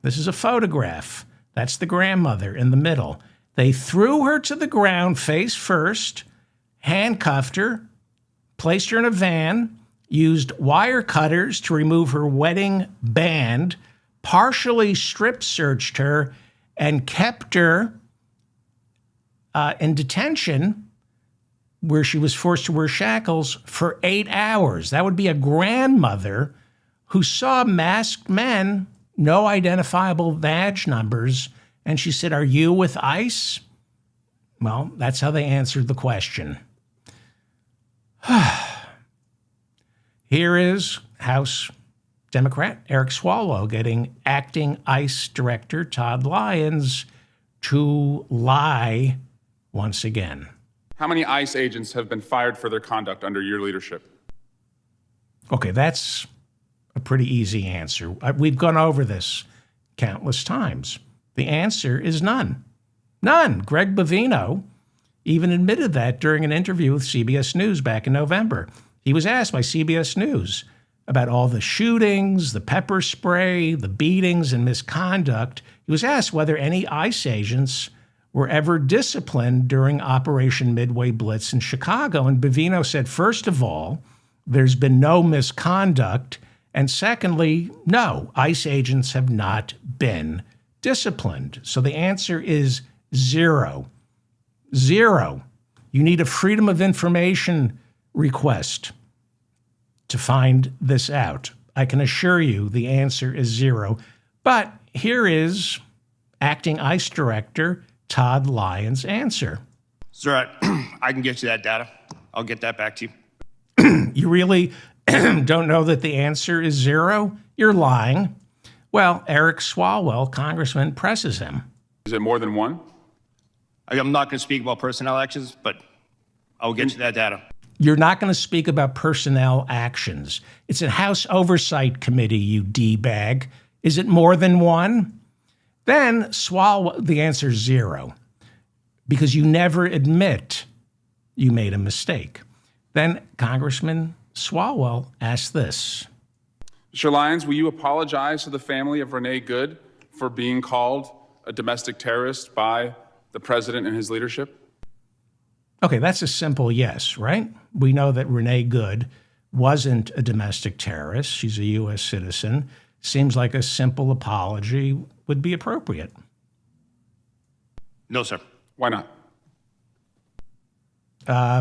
This is a photograph. That's the grandmother in the middle. They threw her to the ground face first, handcuffed her, placed her in a van, used wire cutters to remove her wedding band, partially strip searched her, and kept her in detention where she was forced to wear shackles for 8 hours. That would be a grandmother who saw masked men, no identifiable badge numbers, and she said, "Are you with ICE?" Well, that's how they answered the question. Here is House Democrat Eric Swalwell getting acting ICE Director Todd Lyons to lie once again. How many ICE agents have been fired for their conduct under your leadership? Okay, that's a pretty easy answer. We've gone over this countless times. The answer is none. None. Greg Bovino even admitted that during an interview with CBS News back in November. He was asked by CBS News about all the shootings, the pepper spray, the beatings, and misconduct. He was asked whether any ICE agents were ever disciplined during Operation Midway Blitz in Chicago. And Bovino said, first of all, there's been no misconduct. And secondly, no, ICE agents have not been disciplined. So the answer is 0. 0. You need a Freedom of Information request to find this out. I can assure you the answer is 0. But here is acting ICE Director Todd Lyons' answer. Sir, I can get you that data. I'll get that back to you. You really don't know that the answer is 0? You're lying. Well, Eric Swalwell, Congressman, presses him. Is it more than 1? I'm not going to speak about personnel actions, but I'll get you that data. You're not going to speak about personnel actions. It's a House Oversight Committee, you D-bag. Is it more than 1? Then Swalwell, the answer is 0, because you never admit you made a mistake. Then Congressman Swalwell asked this. Mr. Lyons, will you apologize to the family of Renee Good for being called a domestic terrorist by the president and his leadership? Okay, that's a simple yes, right? We know that Renee Good wasn't a domestic terrorist. She's a U.S. citizen. Seems like a simple apology would be appropriate. No, sir. Why not?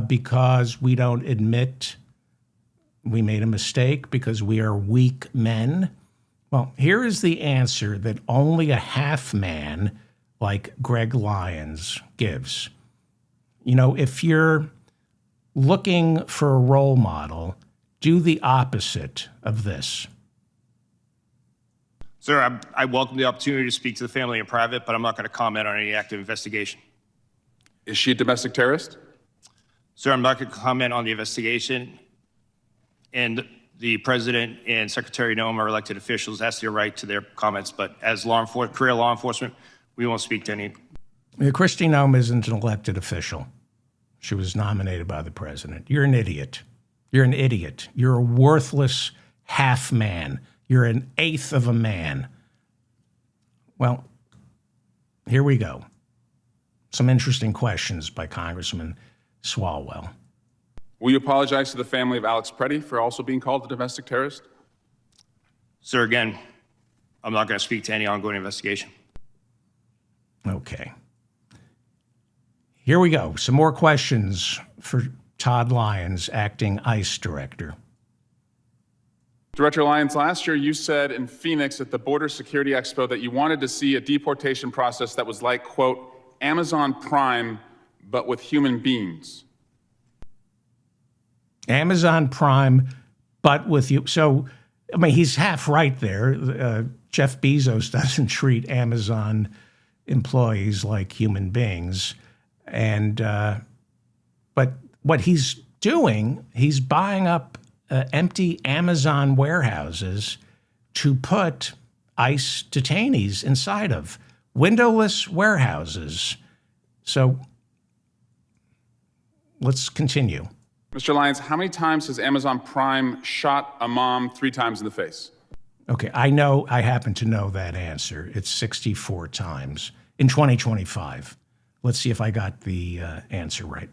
Because we don't admit we made a mistake, because we are weak men. Well, here is the answer that only a half man like Greg Lyons gives. You know, if you're looking for a role model, do the opposite of this. Sir, I welcome the opportunity to speak to the family in private, but I'm not going to comment on any active investigation. Is she a domestic terrorist? Sir, I'm not going to comment on the investigation. And the president and Secretary Noem are elected officials. That's their right to their comments. But as career law enforcement, we won't speak to any. Kristi Noem isn't an elected official. She was nominated by the president. You're an idiot. You're an idiot. You're a worthless half man. You're an eighth of a man. Well, here we go. Some interesting questions by Congressman Swalwell. Will you apologize to the family of Alex Preddy for also being called a domestic terrorist? Sir, again, I'm not going to speak to any ongoing investigation. Okay. Here we go. Some more questions for Todd Lyons, acting ICE director. Director Lyons, last year you said in Phoenix at the Border Security Expo that you wanted to see a deportation process that was like, quote, Amazon Prime, but with human beings. Amazon Prime, but with you. So, I mean, he's half right there. Jeff Bezos doesn't treat Amazon employees like human beings. And, but what he's doing, he's buying up empty Amazon warehouses to put ICE detainees inside of, windowless warehouses. So let's continue. Mr. Lyons, how many times has Amazon Prime shot a mom 3 times in the face? Okay, I happen to know that answer. It's 64 times in 2025. Let's see if I got the answer right.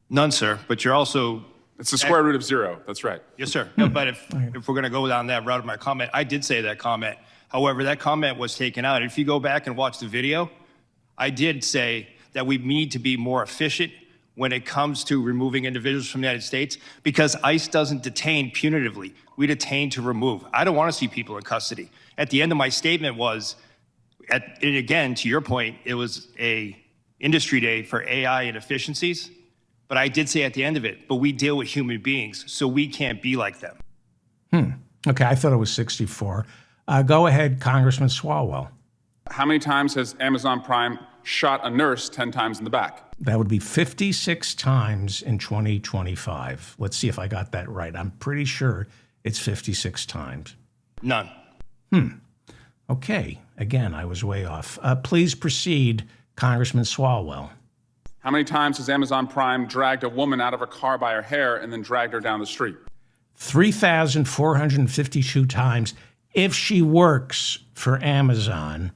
None, sir, but you're also... It's the square root of 0. That's right. Yes, sir. No, but if we're going to go down that route of my comment, I did say that comment. However, that comment was taken out. If you go back and watch the video, I did say that we need to be more efficient when it comes to removing individuals from the United States, because ICE doesn't detain punitively. We detain to remove. I don't want to see people in custody. At the end of my statement was, and again, to your point, it was a industry day for AI and efficiencies, but I did say at the end of it, but we deal with human beings, so we can't be like them. Okay, I thought it was 64. Go ahead, Congressman Swalwell. How many times has Amazon Prime shot a nurse 10 times in the back? That would be 56 times in 2025. Let's see if I got that right. I'm pretty sure it's 56 times. None. Okay, again, I was way off. Please proceed, Congressman Swalwell. How many times has Amazon Prime dragged a woman out of her car by her hair and then dragged her down the street? 3,452 times. If she works for Amazon,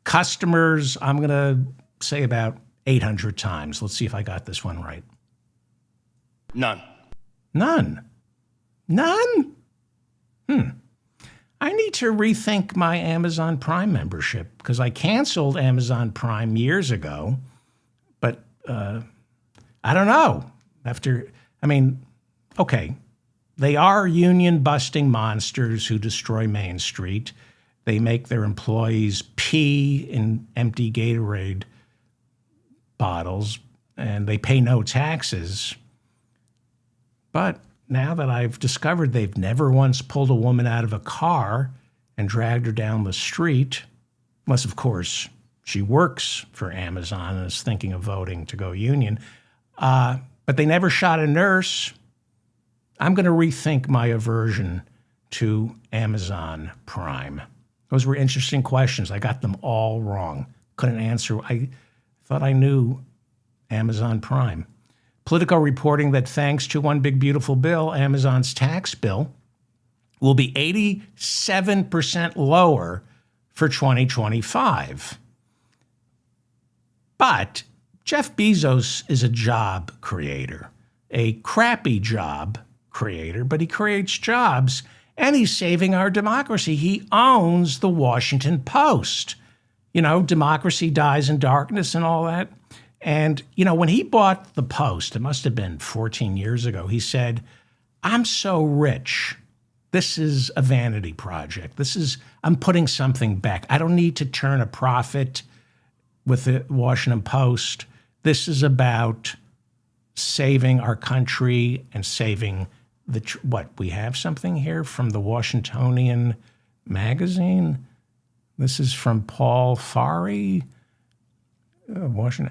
customers, I'm going to say about 800 times. Let's see if I got this one right. None. None. I need to rethink my Amazon Prime membership because I canceled Amazon Prime years ago, but I don't know. Okay, they are union-busting monsters who destroy Main Street. They make their employees pee in empty Gatorade bottles, and they pay no taxes. But now that I've discovered they've never once pulled a woman out of a car and dragged her down the street, unless, of course, she works for Amazon and is thinking of voting to go union, but they never shot a nurse, I'm going to rethink my aversion to Amazon Prime. Those were interesting questions. I got them all wrong. Couldn't answer. I thought I knew Amazon Prime. Politico reporting that thanks to one big beautiful bill, Amazon's tax bill will be 87% lower for 2025. But Jeff Bezos is a job creator, a crappy job creator, but he creates jobs, and he's saving our democracy. He owns the Washington Post. You know, democracy dies in darkness and all that. And, you know, when he bought the Post, it must have been 14 years ago, he said, I'm so rich. This is a vanity project. I'm putting something back. I don't need to turn a profit with the Washington Post. This is about saving our country and saving what? We have something here from the Washingtonian magazine. This is from Paul Farhi.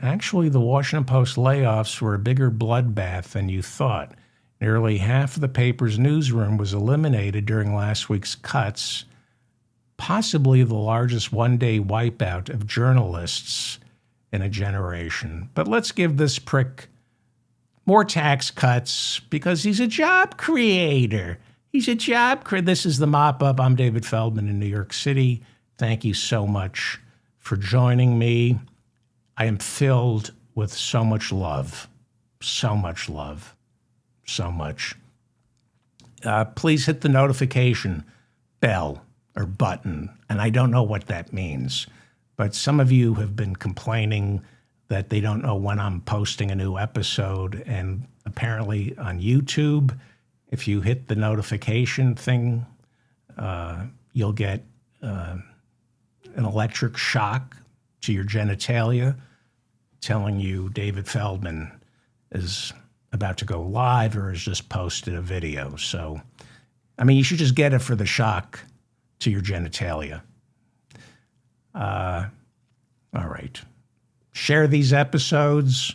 Actually, the Washington Post layoffs were a bigger bloodbath than you thought. Nearly half of the paper's newsroom was eliminated during last week's cuts, possibly the largest one-day wipeout of journalists in a generation. But let's give this prick more tax cuts because he's a job creator. This is the Mop-Up. I'm David Feldman in New York City. Thank you so much for joining me. I am filled with so much love, so much love, so much. Please hit the notification bell or button, and I don't know what that means, but some of you have been complaining that they don't know when I'm posting a new episode, and apparently on YouTube, if you hit the notification thing, you'll get an electric shock to your genitalia telling you David Feldman is about to go live or has just posted a video. So, I mean, you should just get it for the shock to your genitalia. All right. Share these episodes.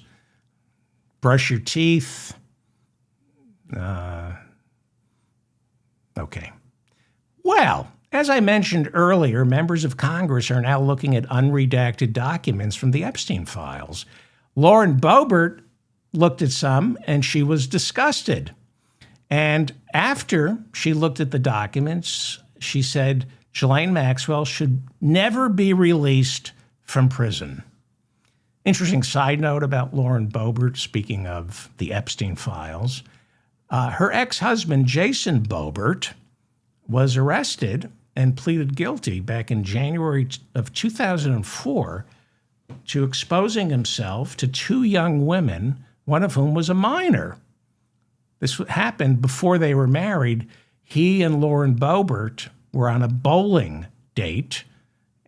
Brush your teeth. Okay. Well, as I mentioned earlier, members of Congress are now looking at unredacted documents from the Epstein files. Lauren Boebert looked at some, and she was disgusted. And after she looked at the documents, she said Ghislaine Maxwell should never be released from prison. Interesting side note about Lauren Boebert, speaking of the Epstein files. Her ex-husband, Jason Boebert, was arrested and pleaded guilty back in January of 2004 to exposing himself to two young women, one of whom was a minor. This happened before they were married. He and Lauren Boebert were on a bowling date,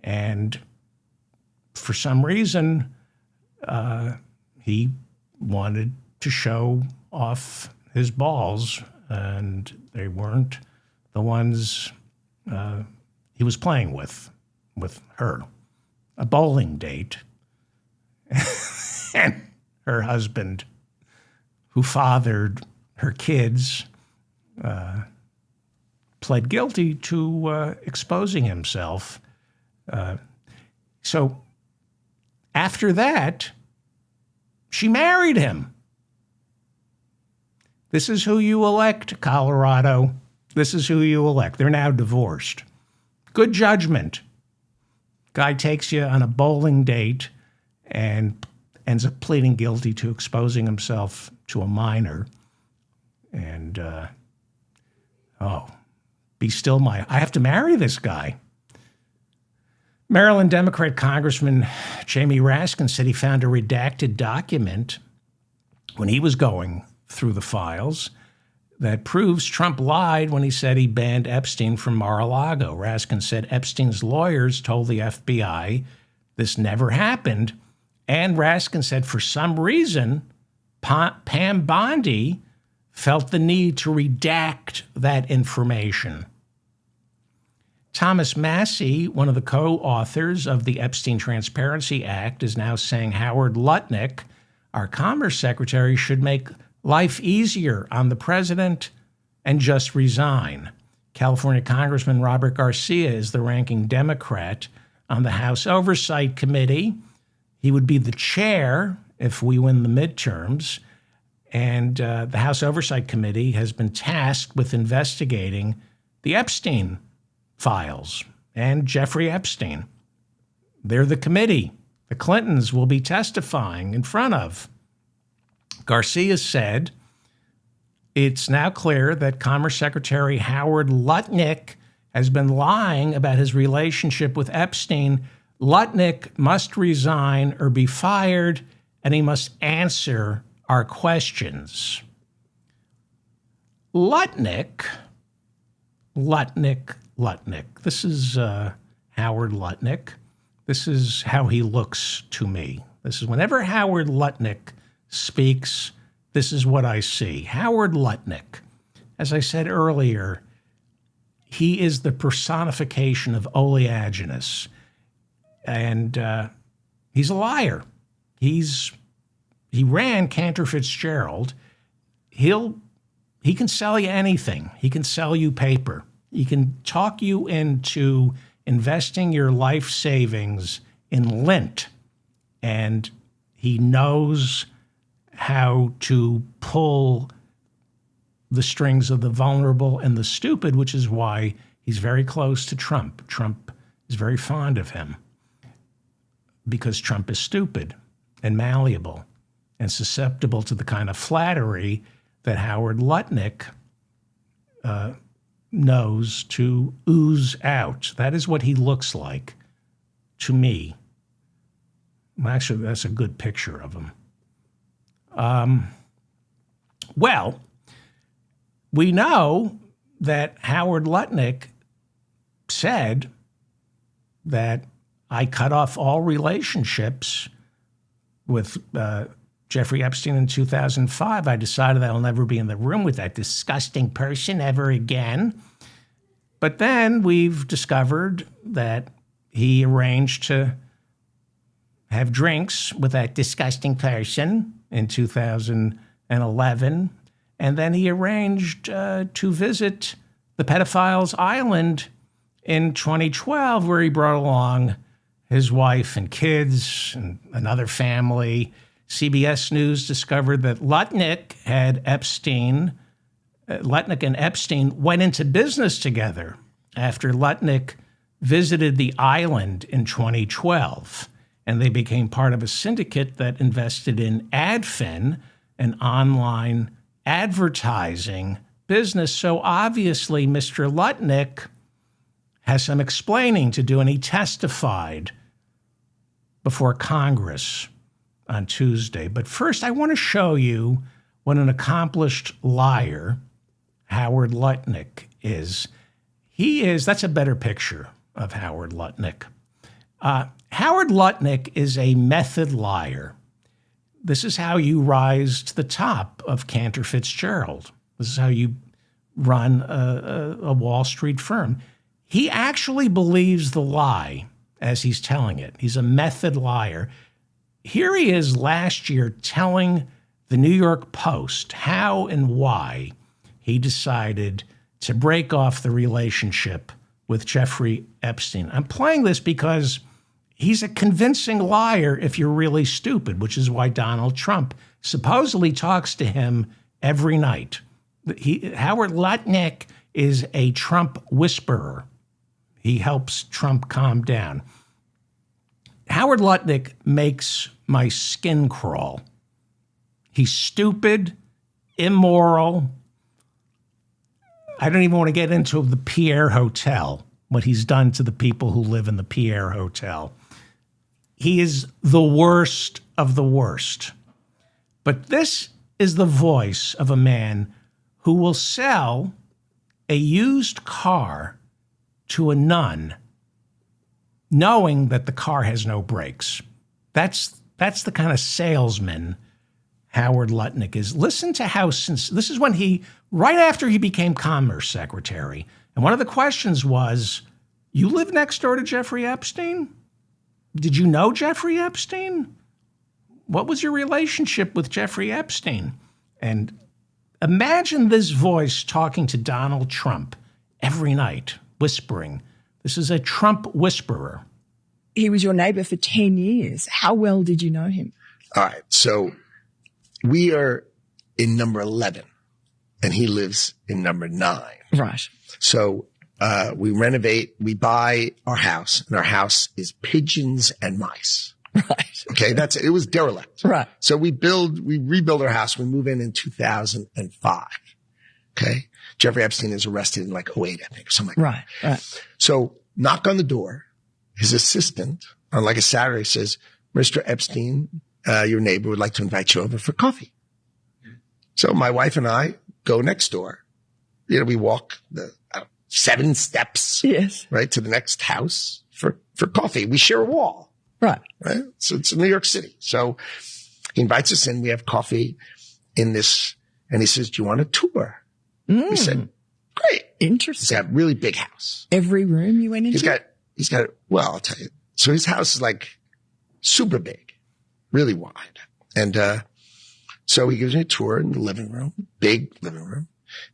and for some reason, he wanted to show off his balls, and they weren't the ones he was playing with her. A bowling date. And her husband, who fathered her kids, pled guilty to exposing himself. So after that, she married him. This is who you elect, Colorado. This is who you elect. They're now divorced. Good judgment. Guy takes you on a bowling date and ends up pleading guilty to exposing himself to a minor. And, be still I have to marry this guy. Maryland Democrat Congressman Jamie Raskin said he found a redacted document when he was going through the files that proves Trump lied when he said he banned Epstein from Mar-a-Lago. Raskin said Epstein's lawyers told the FBI this never happened. And Raskin said for some reason, Pam Bondi felt the need to redact that information. Thomas Massie, one of the co-authors of the Epstein Transparency Act, is now saying Howard Lutnick, our Commerce Secretary, should make life easier on the president and just resign. California Congressman Robert Garcia is the ranking Democrat on the House Oversight Committee. He would be the chair if we win the midterms. And the House Oversight Committee has been tasked with investigating the Epstein files and Jeffrey Epstein. They're the committee the Clintons will be testifying in front of. Garcia said, it's now clear that Commerce Secretary Howard Lutnick has been lying about his relationship with Epstein. Lutnick must resign or be fired, and he must answer our questions. Lutnick. This is Howard Lutnick. This is how he looks to me. This is whenever Howard Lutnick speaks, this is what I see. Howard Lutnick, as I said earlier, he is the personification of oleaginous. And he's a liar. He ran Cantor Fitzgerald. He can sell you anything. He can sell you paper. He can talk you into investing your life savings in lint. And he knows how to pull the strings of the vulnerable and the stupid, which is why he's very close to Trump. Trump is very fond of him because Trump is stupid and malleable and susceptible to the kind of flattery that Howard Lutnick knows to ooze out. That is what he looks like to me. Actually, that's a good picture of him. Well, we know that Howard Lutnick said that I cut off all relationships with Jeffrey Epstein in 2005. I decided I'll never be in the room with that disgusting person ever again. But then we've discovered that he arranged to have drinks with that disgusting person in 2011. And then he arranged to visit the pedophile's island in 2012, where he brought along his wife and kids and another family. CBS News discovered that Lutnick and Epstein went into business together after Lutnick visited the island in 2012. And they became part of a syndicate that invested in AdFin, an online advertising business. So obviously, Mr. Lutnick has some explaining to do, and he testified before Congress on Tuesday. But first, I want to show you what an accomplished liar Howard Lutnick is. That's a better picture of Howard Lutnick. Howard Lutnick is a method liar. This is how you rise to the top of Cantor Fitzgerald. This is how you run a Wall Street firm. He actually believes the lie as he's telling it. He's a method liar. Here he is last year telling the New York Post how and why he decided to break off the relationship with Jeffrey Epstein. I'm playing this because he's a convincing liar if you're really stupid, which is why Donald Trump supposedly talks to him every night. Howard Lutnick is a Trump whisperer. He helps Trump calm down. Howard Lutnick makes my skin crawl. He's stupid, immoral. I don't even want to get into the Pierre Hotel, what he's done to the people who live in the Pierre Hotel. He is the worst of the worst. But this is the voice of a man who will sell a used car to a nun, knowing that the car has no brakes. That's the kind of salesman Howard Lutnick is. Listen to how, since this is when right after he became Commerce Secretary, and one of the questions was, you live next door to Jeffrey Epstein? Did you know Jeffrey Epstein? What was your relationship with Jeffrey Epstein? And imagine this voice talking to Donald Trump every night, whispering. This is a Trump whisperer. He was your neighbor for 10 years. How well did you know him? All right. So we are in number 11 and he lives in number 9. Right. So we renovate, we buy our house, and our house is pigeons and mice. Right. Okay. It was derelict. Right. So we rebuild our house. We move in 2005. Okay. Jeffrey Epstein is arrested in like 2008, I think, or something like that. Right. So knock on the door. His assistant on like a Saturday says, Mr. Epstein, your neighbor would like to invite you over for coffee. So my wife and I go next door. We walk the 7 steps, Yes. right, to the next house for coffee. We share a wall. Right. Right. So it's in New York City. So he invites us in. We have coffee in this, and he says, do you want a tour? We said, great. Interesting. He's got a really big house. Every room you went into? He's got, well, I'll tell you. So his house is like super big, really wide. And, so he gives me a tour in the living room, big living room.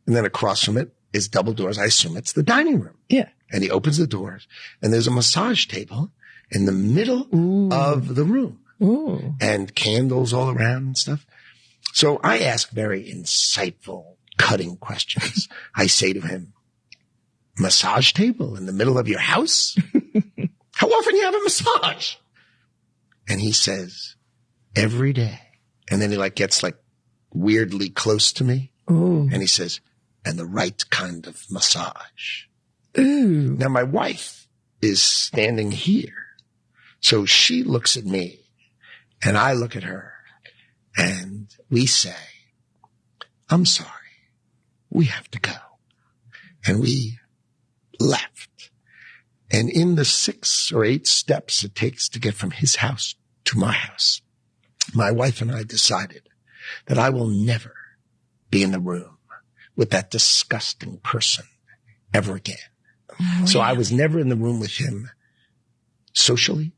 And then across from it is double doors. I assume it's the dining room. Yeah. And he opens the doors and there's a massage table in the middle of the room. Ooh. And candles all around and stuff. So I ask very insightful, cutting questions. I say to him, massage table in the middle of your house? How often do you have a massage? And he says, every day. And then he like gets like weirdly close to me. Ooh. And he says, and the right kind of massage. Ooh. Now my wife is standing here. So she looks at me and I look at her and we say, I'm sorry. We have to go. And we left. And in the 6 or 8 steps it takes to get from his house to my house, my wife and I decided that I will never be in the room with that disgusting person ever again. Oh, so I was never in the room with him socially,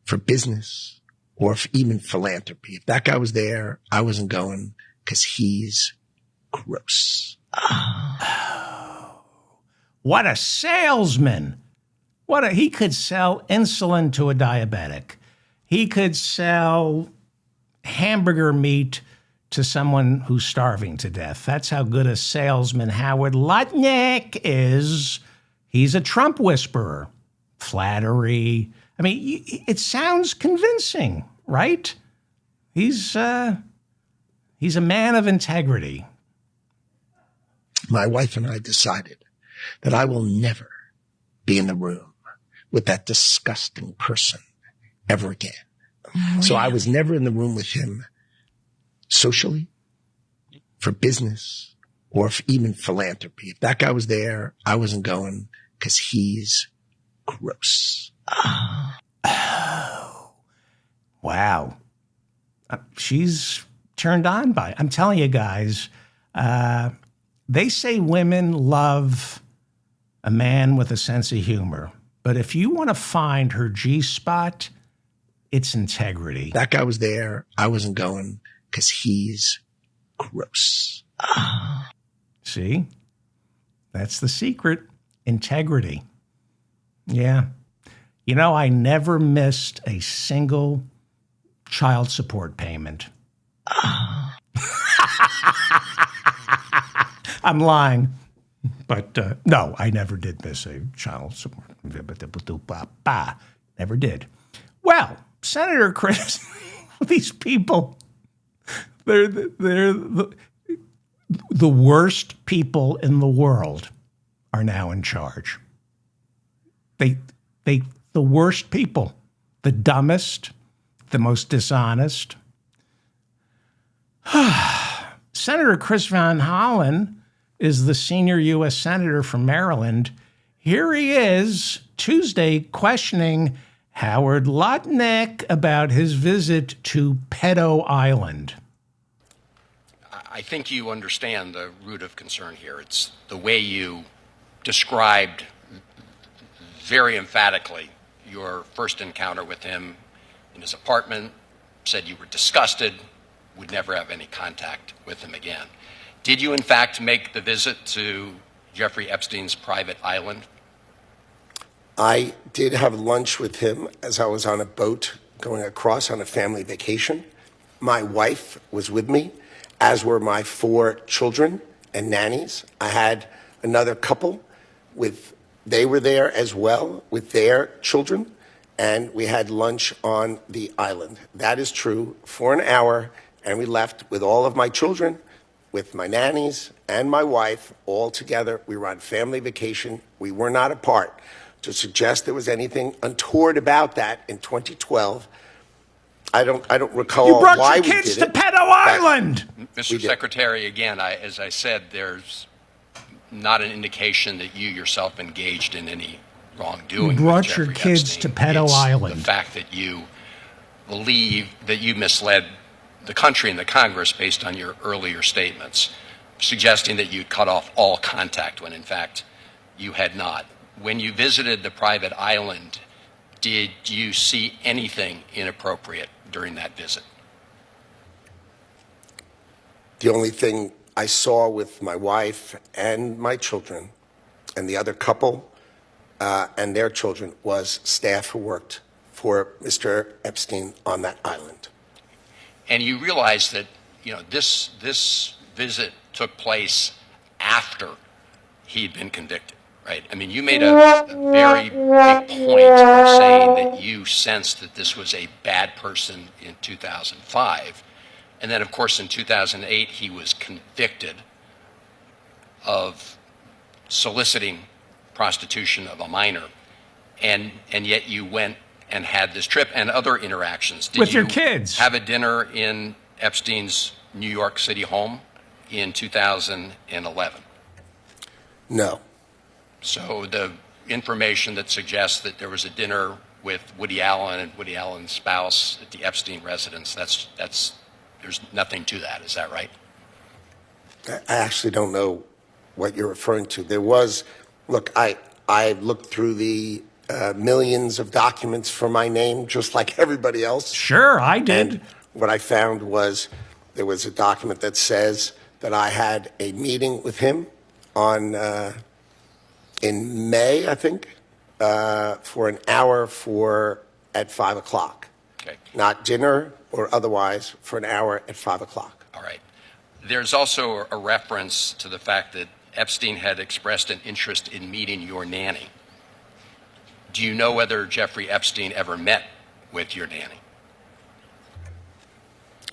for business, or even philanthropy. If that guy was there, I wasn't going because he's gross. Oh, what a salesman. He could sell insulin to a diabetic. He could sell hamburger meat to someone who's starving to death. That's how good a salesman Howard Lutnick is. He's a Trump whisperer. Flattery. I mean, it sounds convincing, right? He's a man of integrity. My wife and I decided that I will never be in the room with that disgusting person ever again. Oh, so I was never in the room with him socially, for business, or even philanthropy. If that guy was there, I wasn't going because he's gross. Oh, wow. She's turned on by it. I'm telling you guys, they say women love a man with a sense of humor. But if you want to find her G-spot, it's integrity. That guy was there. I wasn't going because he's gross. See? That's the secret. Integrity. Yeah. You know, I never missed a single child support payment. I'm lying. But no, I never did miss a child support. Never did. Well, Senator Chris, these people, they're the worst people in the world are now in charge. The worst people, the dumbest, the most dishonest. Senator Chris Van Hollen is the senior U.S. Senator from Maryland. Here he is Tuesday questioning Howard Lutnick about his visit to Pedo Island. I think you understand the root of concern here. It's the way you described very emphatically your first encounter with him in his apartment, said you were disgusted, would never have any contact with him again. Did you, in fact, make the visit to Jeffrey Epstein's private island? I did have lunch with him as I was on a boat going across on a family vacation. My wife was with me, as were my 4 children and nannies. I had another couple they were there as well with their children, and we had lunch on the island. That is true, for an hour, and we left with all of my children with my nannies and my wife all together. We were on family vacation. We were not apart. To suggest there was anything untoward about that in 2012, I don't recall You brought why your we kids did to it, Pedo Island. Mr. Secretary, again, as I said, there's not an indication that you yourself engaged in any wrongdoing. You brought with your Jeffrey kids Epstein. to Pedo It's Island. The fact that you believe that you misled the country and the Congress based on your earlier statements, suggesting that you'd cut off all contact when in fact you had not. When you visited the private island, did you see anything inappropriate during that visit? The only thing I saw with my wife and my children and the other couple and their children was staff who worked for Mr. Epstein on that island. And you realize that, you know, this visit took place after he'd been convicted, right? I mean, you made a very big point of saying that you sensed that this was a bad person in 2005. And then, of course, in 2008, he was convicted of soliciting prostitution of a minor. And yet you went and had this trip and other interactions. Did With your you kids. have a dinner in Epstein's New York City home in 2011? No. So the information that suggests that there was a dinner with Woody Allen and Woody Allen's spouse at the Epstein residence, that's there's nothing to that. Is that right? I actually don't know what you're referring to. There was, look, I looked through the millions of documents for my name, just like everybody else. Sure, I did. And what I found was there was a document that says that I had a meeting with him on in May, I think, for an hour at 5 o'clock. Okay. Not dinner or otherwise, for an hour at 5 o'clock. All right. There's also a reference to the fact that Epstein had expressed an interest in meeting your nanny. Do you know whether Jeffrey Epstein ever met with your nanny?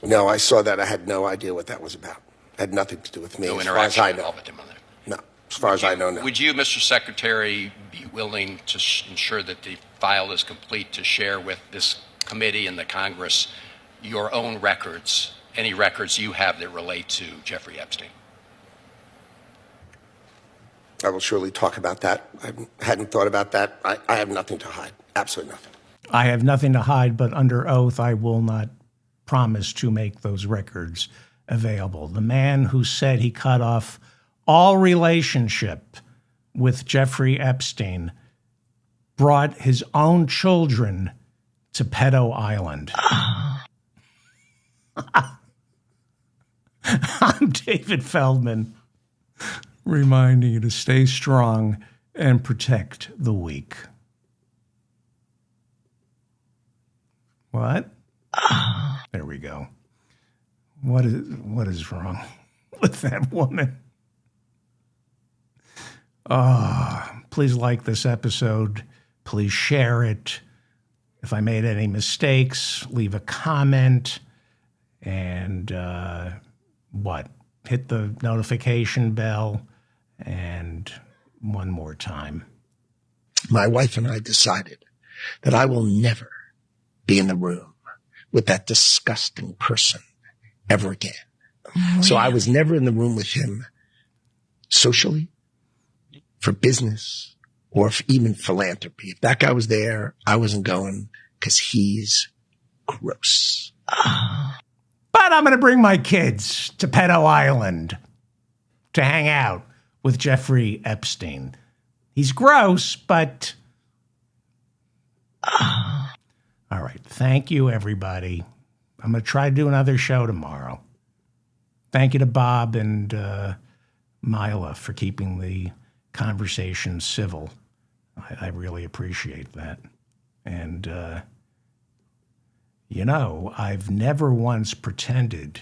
No, I saw that. I had no idea what that was about. It had nothing to do with me. No as far as interaction I at know. all with him on that? No, as far as I know, no. Would you, Mr. Secretary, be willing to ensure that the file is complete to share with this committee and the Congress your own records, any records you have that relate to Jeffrey Epstein? I will surely talk about that. I hadn't thought about that. I have nothing to hide. Absolutely nothing. I have nothing to hide, but under oath, I will not promise to make those records available. The man who said he cut off all relationship with Jeffrey Epstein brought his own children to Pedo Island. I'm David Feldman, reminding you to stay strong and protect the weak. What? There we go. What is wrong with that woman? Please like this episode. Please share it. If I made any mistakes, leave a comment. And hit the notification bell. And one more time. My wife and I decided that I will never be in the room with that disgusting person ever again. So I was never in the room with him socially, for business, or even philanthropy. If that guy was there, I wasn't going because he's gross. But I'm going to bring my kids to Pedo Island to hang out with Jeffrey Epstein. He's gross, but... All right. Thank you, everybody. I'm going to try to do another show tomorrow. Thank you to Bob and Mila for keeping the conversation civil. I really appreciate that. And, I've never once pretended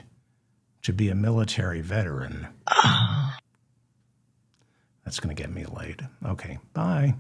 to be a military veteran. That's going to get me laid. Okay, bye.